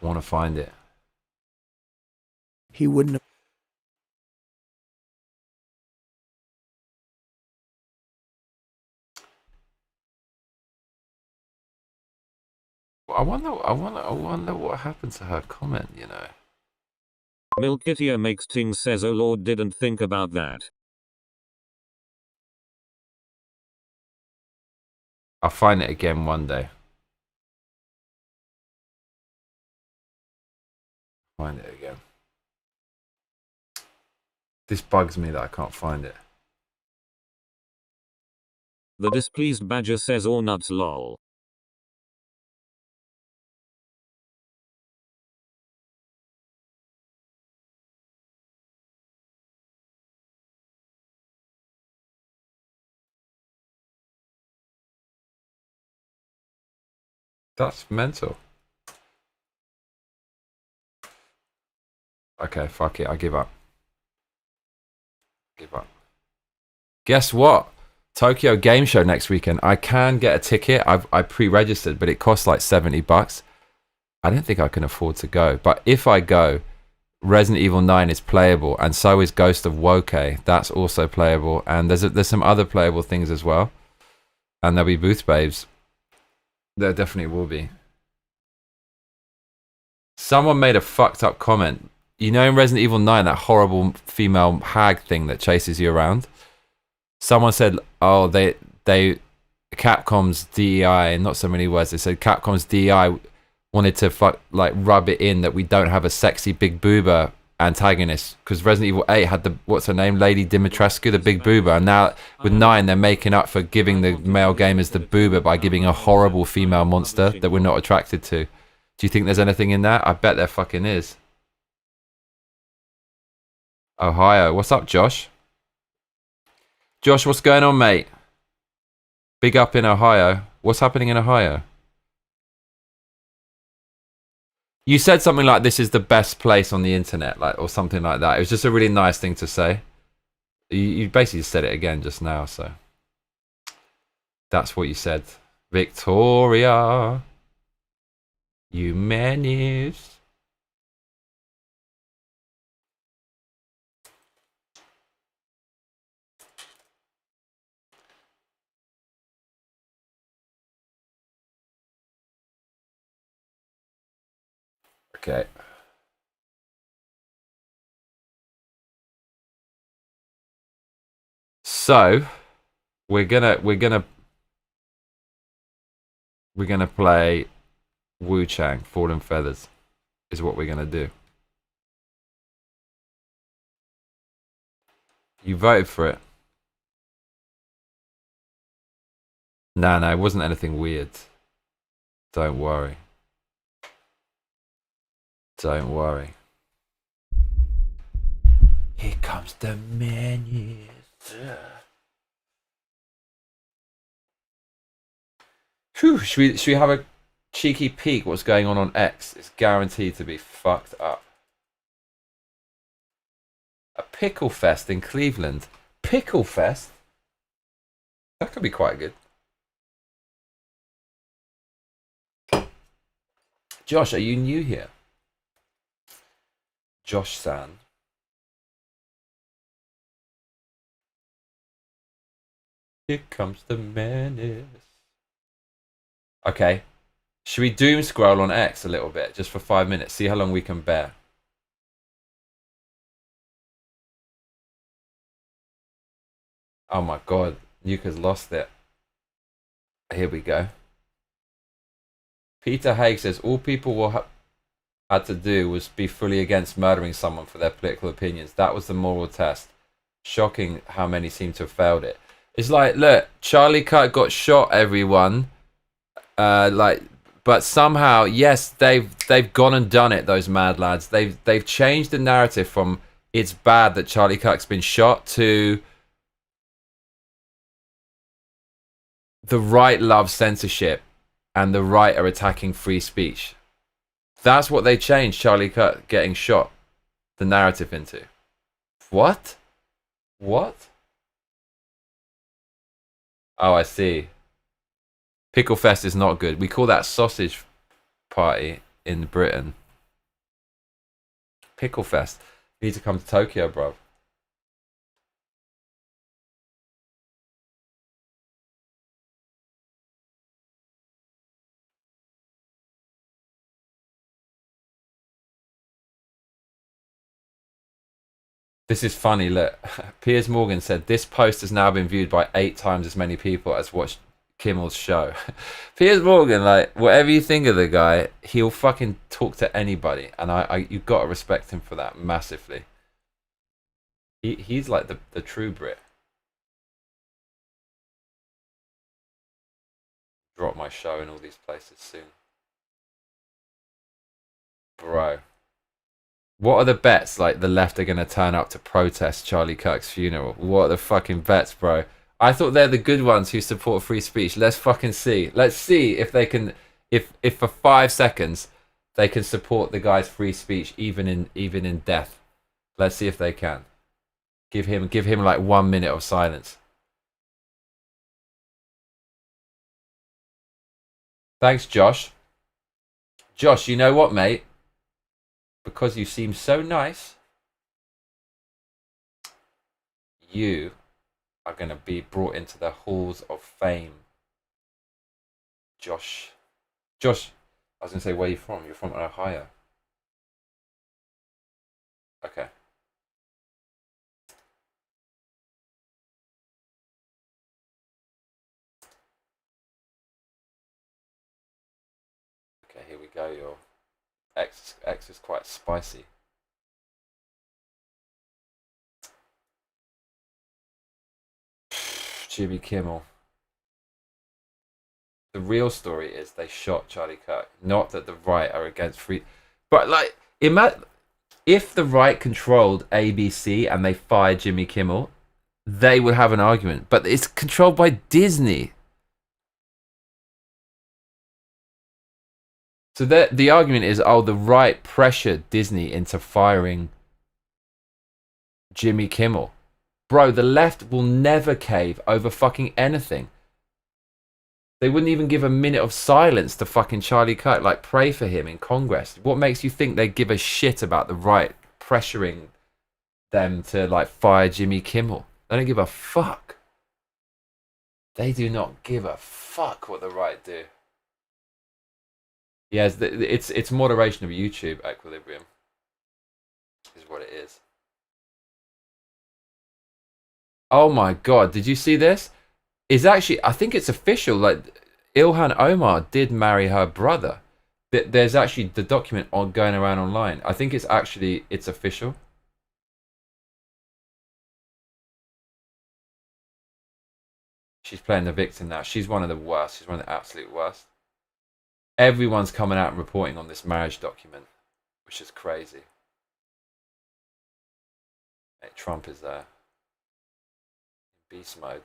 S1: want to find it.
S3: He wouldn't have.
S1: I wonder what happened to her comment, you know.
S2: Milkitio makes ting says, oh lord, didn't think about that.
S1: I'll find it again one day. Find it again. This bugs me that I can't find it.
S2: The displeased badger says, or nuts lol.
S1: That's mental. Okay, fuck it. I give up. Give up. Guess what? Tokyo Game Show next weekend. I can get a ticket. I pre-registered, but it costs like $70. I don't think I can afford to go. But if I go, Resident Evil 9 is playable, and so is Ghost of Woke. That's also playable, and there's some other playable things as well. And there'll be booth babes. There definitely will be. Someone made a fucked up comment. You know in Resident Evil 9, that horrible female hag thing that chases you around? Someone said, oh, they Capcom's DEI, not so many words, they said Capcom's DEI wanted to rub it in that we don't have a sexy big boober antagonist, because Resident Evil 8 had the, what's her name, Lady Dimitrescu, the big boober, and now with 9 they're making up for giving the male gamers the boober by giving a horrible female monster that we're not attracted to. Do you think there's anything in that? I bet there fucking is. Ohio, what's up, Josh? Josh, what's going on, mate? Big up in Ohio. What's happening in Ohio? You said something like this is the best place on the internet, like, or something like that. It was just a really nice thing to say. You basically said it again just now, so that's what you said. Victoria, you menace. Okay. So we're gonna play Wu Chang, Fallen Feathers, is what we're gonna do. You voted for it. No, it wasn't anything weird. Don't worry. Don't worry. Here comes the menus. Whew, should we have a cheeky peek what's going on X? It's guaranteed to be fucked up. A pickle fest in Cleveland. Pickle fest? That could be quite good. Josh, are you new here? Josh-san. Here comes the menace. Okay. Should we doom scroll on X a little bit, just for 5 minutes? See how long we can bear. Oh my god, Nuka's lost it. Here we go. Peter Haig says, all people had to do was be fully against murdering someone for their political opinions. That was the moral test. Shocking how many seem to have failed it. It's like, look, Charlie Kirk got shot, everyone. But somehow, yes, they've gone and done it, those mad lads. They've changed the narrative from it's bad that Charlie Kirk's been shot to the right loves censorship and the right are attacking free speech. That's what they changed Charlie Kirk getting shot the narrative into. What? What? Oh, I see. Pickle Fest is not good. We call that sausage party in Britain. Pickle Fest. You need to come to Tokyo, bro. This is funny, look. Piers Morgan said, this post has now been viewed by 8 times as many people as watched Kimmel's show. Piers Morgan, like, whatever you think of the guy, he'll fucking talk to anybody. And you've got to respect him for that massively. He's like the true Brit. Drop my show in all these places soon. Bro. What are the bets, like, the left are going to turn up to protest Charlie Kirk's funeral? What are the fucking bets, bro? I thought they're the good ones who support free speech. Let's fucking see. Let's see if they can, if for 5 seconds they can support the guy's free speech, even in death. Let's see if they can. Give him like 1 minute of silence. Thanks, Josh. Josh, you know what, mate? Because you seem so nice, you are going to be brought into the halls of fame. Josh, I was going to say, where are you from? You're from Ohio. Okay. Okay, here we go. Your X is quite spicy. Jimmy Kimmel. The real story is they shot Charlie Kirk. Not that the right are against free. But, like, imagine if the right controlled ABC and they fired Jimmy Kimmel, they would have an argument. But it's controlled by Disney. So the argument is, oh, the right pressured Disney into firing Jimmy Kimmel. Bro, the left will never cave over fucking anything. They wouldn't even give a minute of silence to fucking Charlie Kirk, like pray for him in Congress. What makes you think they give a shit about the right pressuring them to like fire Jimmy Kimmel? They don't give a fuck. They do not give a fuck what the right do. Yes, it's moderation of YouTube equilibrium is what it is. Oh my god, did you see this? It's actually, I think it's official, like Ilhan Omar did marry her brother. There's actually the document going around online. I think it's official. She's playing the victim now. She's one of the worst. She's one of the absolute worst. Everyone's coming out and reporting on this marriage document, which is crazy. Hey, Trump is there. Beast mode.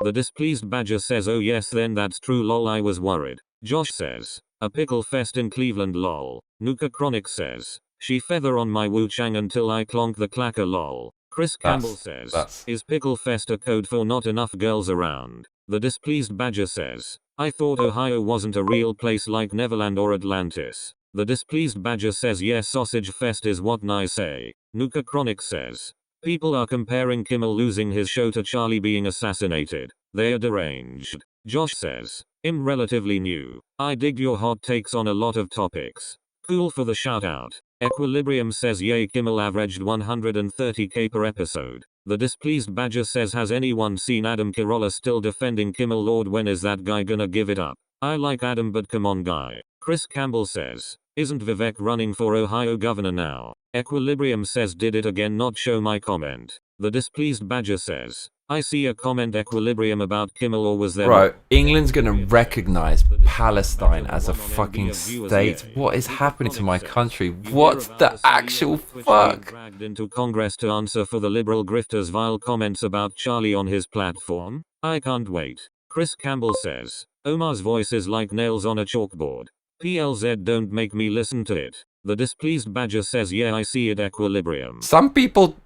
S2: The displeased badger says, oh yes, then that's true lol, I was worried. Josh says, a pickle fest in Cleveland lol. Nuka Chronic says, she feather on my Wu Chang until I clonk the clacker lol. Chris Campbell says, is pickle fest a code for not enough girls around? The displeased badger says, I thought Ohio wasn't a real place like Neverland or Atlantis. The displeased badger says, yes, sausage fest is what I say. Nuka Chronic says, people are comparing Kimmel losing his show to Charlie being assassinated. They are deranged. Josh says, I'm relatively new. I dig your hot takes on a lot of topics. Cool for the shout out. Equilibrium says, yay, Kimmel averaged 130k per episode. The displeased badger says, has anyone seen Adam Carolla still defending Kimmel? Lord, when is that guy gonna give it up? I like Adam, but come on guy. Chris Campbell says, isn't Vivek running for Ohio governor now? Equilibrium says, did it again not show my comment? The displeased badger says, I see a comment Equilibrium about Kimmel, or was there...
S1: Bro, England's gonna recognize Palestine as a fucking state. What is happening to my country? What the actual fuck?
S2: Dragged into Congress to answer for the liberal grifter's vile comments about Charlie on his platform? I can't wait. Chris Campbell says, Omar's voice is like nails on a chalkboard. PLZ, don't make me listen to it. The displeased badger says, yeah, I see it. Equilibrium.
S1: Some people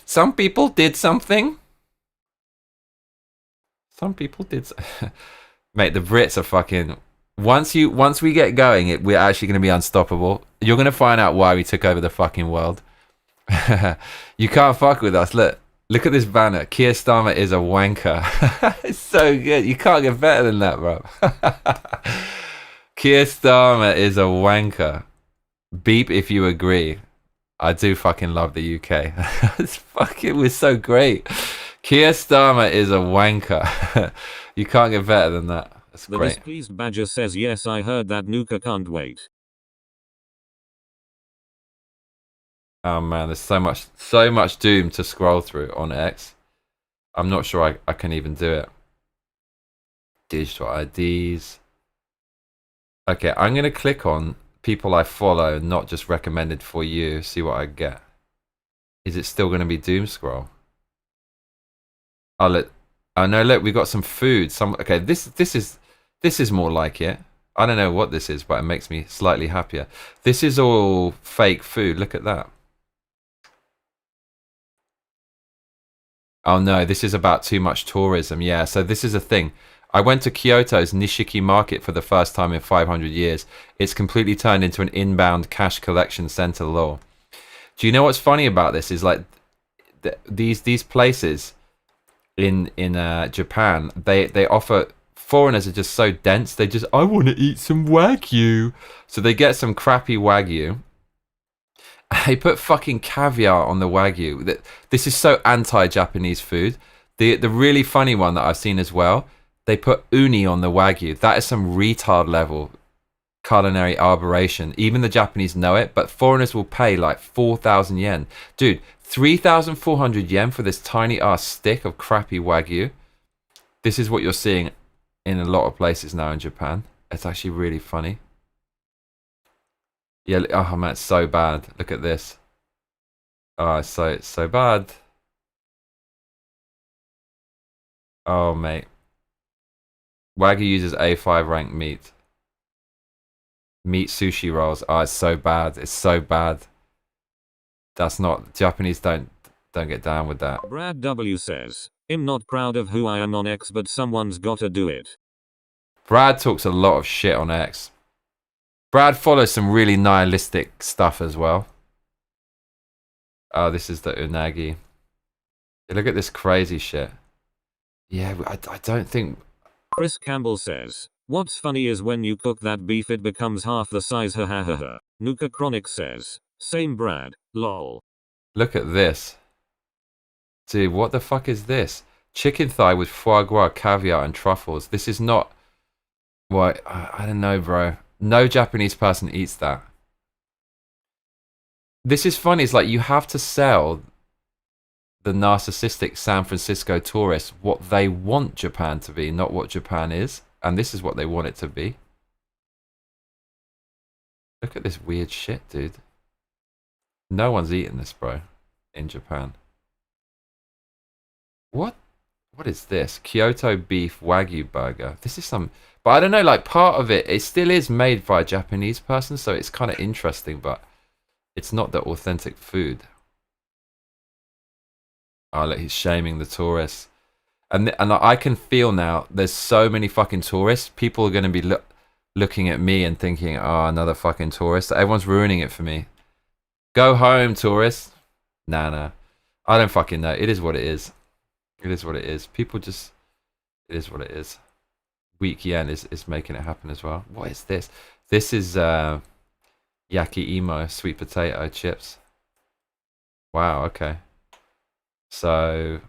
S1: did something. Some people did. Mate, the Brits are fucking. Once we get going, we're actually going to be unstoppable. You're going to find out why we took over the fucking world. You can't fuck with us. Look at this banner. Keir Starmer is a wanker. It's so good. You can't get better than that, bro. Keir Starmer is a wanker. Beep if you agree. I do fucking love the UK. We're so great. Keir Starmer is a wanker. You can't get better than that. That's great.
S2: The displeased badger says, yes, I heard that. Nuka can't wait.
S1: Oh man, there's so much doom to scroll through on X. I'm not sure I can even do it. Digital IDs. Okay, I'm going to click on people I follow, not just recommended for you. See what I get. Is it still going to be doom scroll? Oh no, look, we got some food. Okay, this is more like it. I don't know what this is, but it makes me slightly happier. This is all fake food. Look at that. Oh no, this is about too much tourism. Yeah, so this is a thing. I went to Kyoto's Nishiki market for the first time in 500 years. It's completely turned into an inbound cash collection center lore. Do you know what's funny about this? Is like these places in Japan, they offer, foreigners are just so dense. They just, I want to eat some Wagyu. So they get some crappy Wagyu. They put fucking caviar on the Wagyu. This is so anti-Japanese food. The really funny one that I've seen as well, they put uni on the Wagyu. That is some retard level culinary aberration. Even the Japanese know it, but foreigners will pay like 4,000 yen. Dude, 3,400 yen for this tiny ass stick of crappy Wagyu. This is what you're seeing in a lot of places now in Japan. It's actually really funny. Yeah, oh man, it's so bad. Look at this. Oh, it's so bad. Oh, mate. Wagyu uses A5 ranked meat. Meat sushi rolls. Oh, it's so bad. It's so bad. That's not... Japanese don't get down with that.
S2: Brad W says, I'm not proud of who I am on X, but someone's gotta do it.
S1: Brad talks a lot of shit on X. Brad follows some really nihilistic stuff as well. Oh, this is the unagi. Yeah, look at this crazy shit. Yeah, I don't think...
S2: Chris Campbell says, what's funny is when you cook that beef it becomes half the size, ha ha ha ha. Nuka Chronic says, same Brad, lol.
S1: Look at this. Dude, what the fuck is this? Chicken thigh with foie gras, caviar and truffles. This is not... What? I don't know, bro. No Japanese person eats that. This is funny. It's like you have to sell the narcissistic San Francisco tourists what they want Japan to be, not what Japan is. And this is what they want it to be. Look at this weird shit, dude. No one's eating this, bro, in Japan. What? What is this? Kyoto beef Wagyu burger. This is some... But I don't know, like part of it, it still is made by a Japanese person, so it's kind of interesting, but it's not the authentic food. Oh, look, he's shaming the tourists. And I can feel now, there's so many fucking tourists. People are going to be looking at me and thinking, oh, another fucking tourist. Everyone's ruining it for me. Go home, tourists. Nah. I don't fucking know. It is what it is. It is what it is. People just... It is what it is. Weak yen is making it happen as well. What is this? This is yaki imo, sweet potato chips. Wow, okay. So...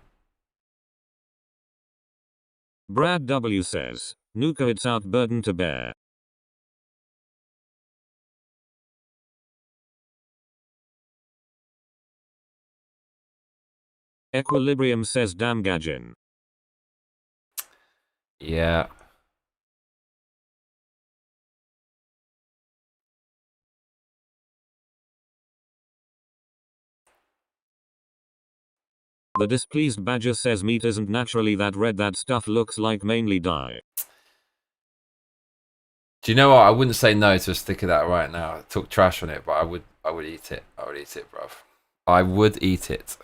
S2: Brad W says, Nuka it's out burden to bear. Equilibrium says damn Gajin.
S1: Yeah.
S2: The displeased badger says meat isn't naturally that red, that stuff looks like mainly dye.
S1: Do you know what? I wouldn't say no to a stick of that right now. I talk trash on it, but I would eat it. I would eat it, bruv. I would eat it.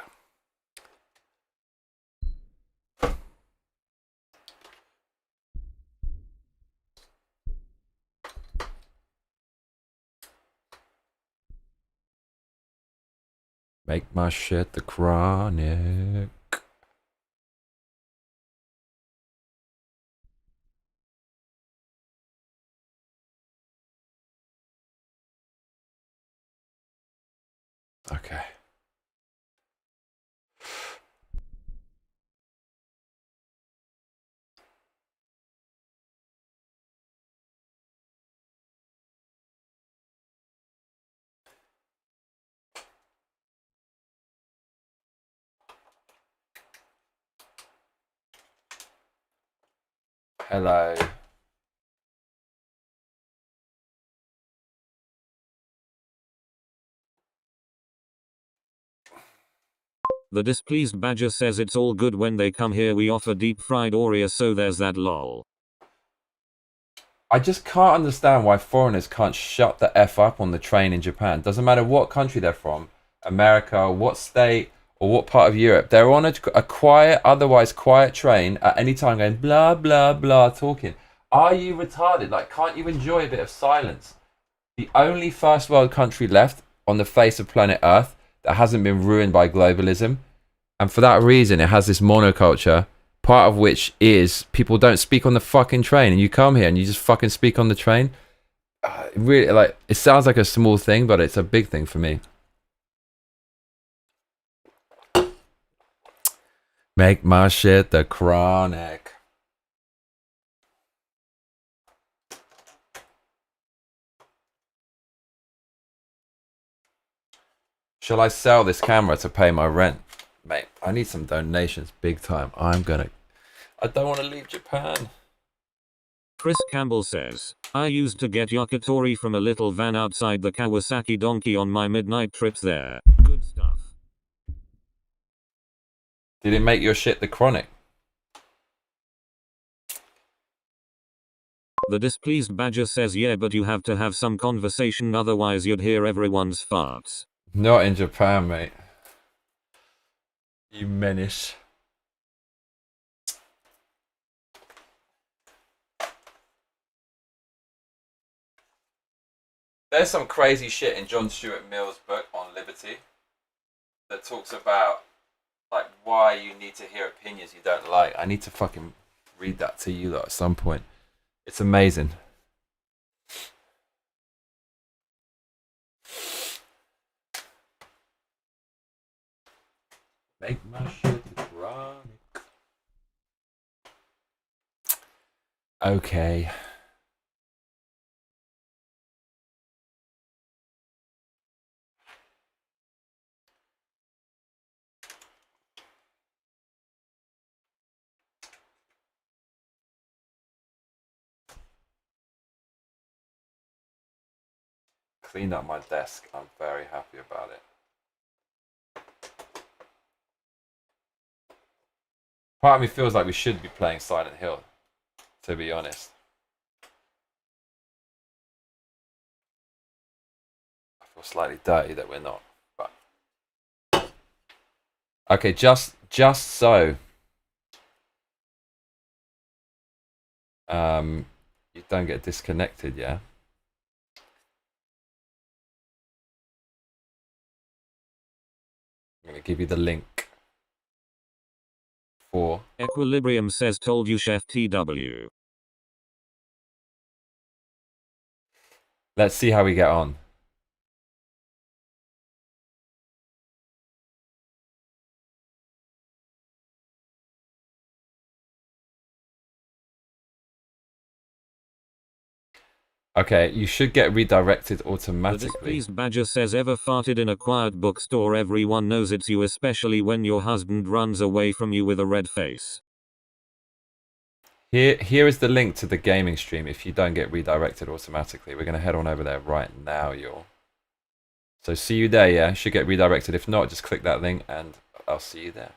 S1: Make my shit the chronic. Okay. Hello.
S2: The displeased badger says it's all good when they come here, we offer deep fried Oreo, so there's that lol.
S1: I just can't understand why foreigners can't shut the F up on the train in Japan. Doesn't matter what country they're from, America, what state, or what part of Europe. They're on a quiet, otherwise quiet train at any time going blah, blah, blah, talking. Are you retarded? Like, can't you enjoy a bit of silence? The only first world country left on the face of planet Earth that hasn't been ruined by globalism. And for that reason, it has this monoculture, part of which is people don't speak on the fucking train. And you come here and you just fucking speak on the train. Really, like, it sounds like a small thing, but it's a big thing for me. Make my shit the chronic. Shall I sell this camera to pay my rent? Mate, I need some donations big time. I don't want to leave Japan.
S2: Chris Campbell says, I used to get yakitori from a little van outside the Kawasaki Donkey on my midnight trips there. Good stuff.
S1: Did it make your shit the chronic?
S2: The displeased badger says yeah, but you have to have some conversation, otherwise you'd hear everyone's farts.
S1: Not in Japan, mate. You menace. There's some crazy shit in John Stuart Mill's book on liberty that talks about like why you need to hear opinions you don't like. I need to fucking read that to you lot at some point. It's amazing. Make my shit chronic. Okay. Cleaned up my desk. I'm very happy about it. Part of me feels like we should be playing Silent Hill, to be honest. I feel slightly dirty that we're not, but okay, just so you don't get disconnected, yeah. I'm gonna give you the link for
S2: Equilibrium says told you Chef TW.
S1: Let's see how we get on. Okay, you should get redirected automatically.
S2: The displeased badger says ever farted in a quiet bookstore, everyone knows it's you, especially when your husband runs away from you with a red face.
S1: Here is the link to the gaming stream if you don't get redirected automatically. We're going to head on over there right now, y'all. So see you there, yeah? Should get redirected. If not, just click that link and I'll see you there.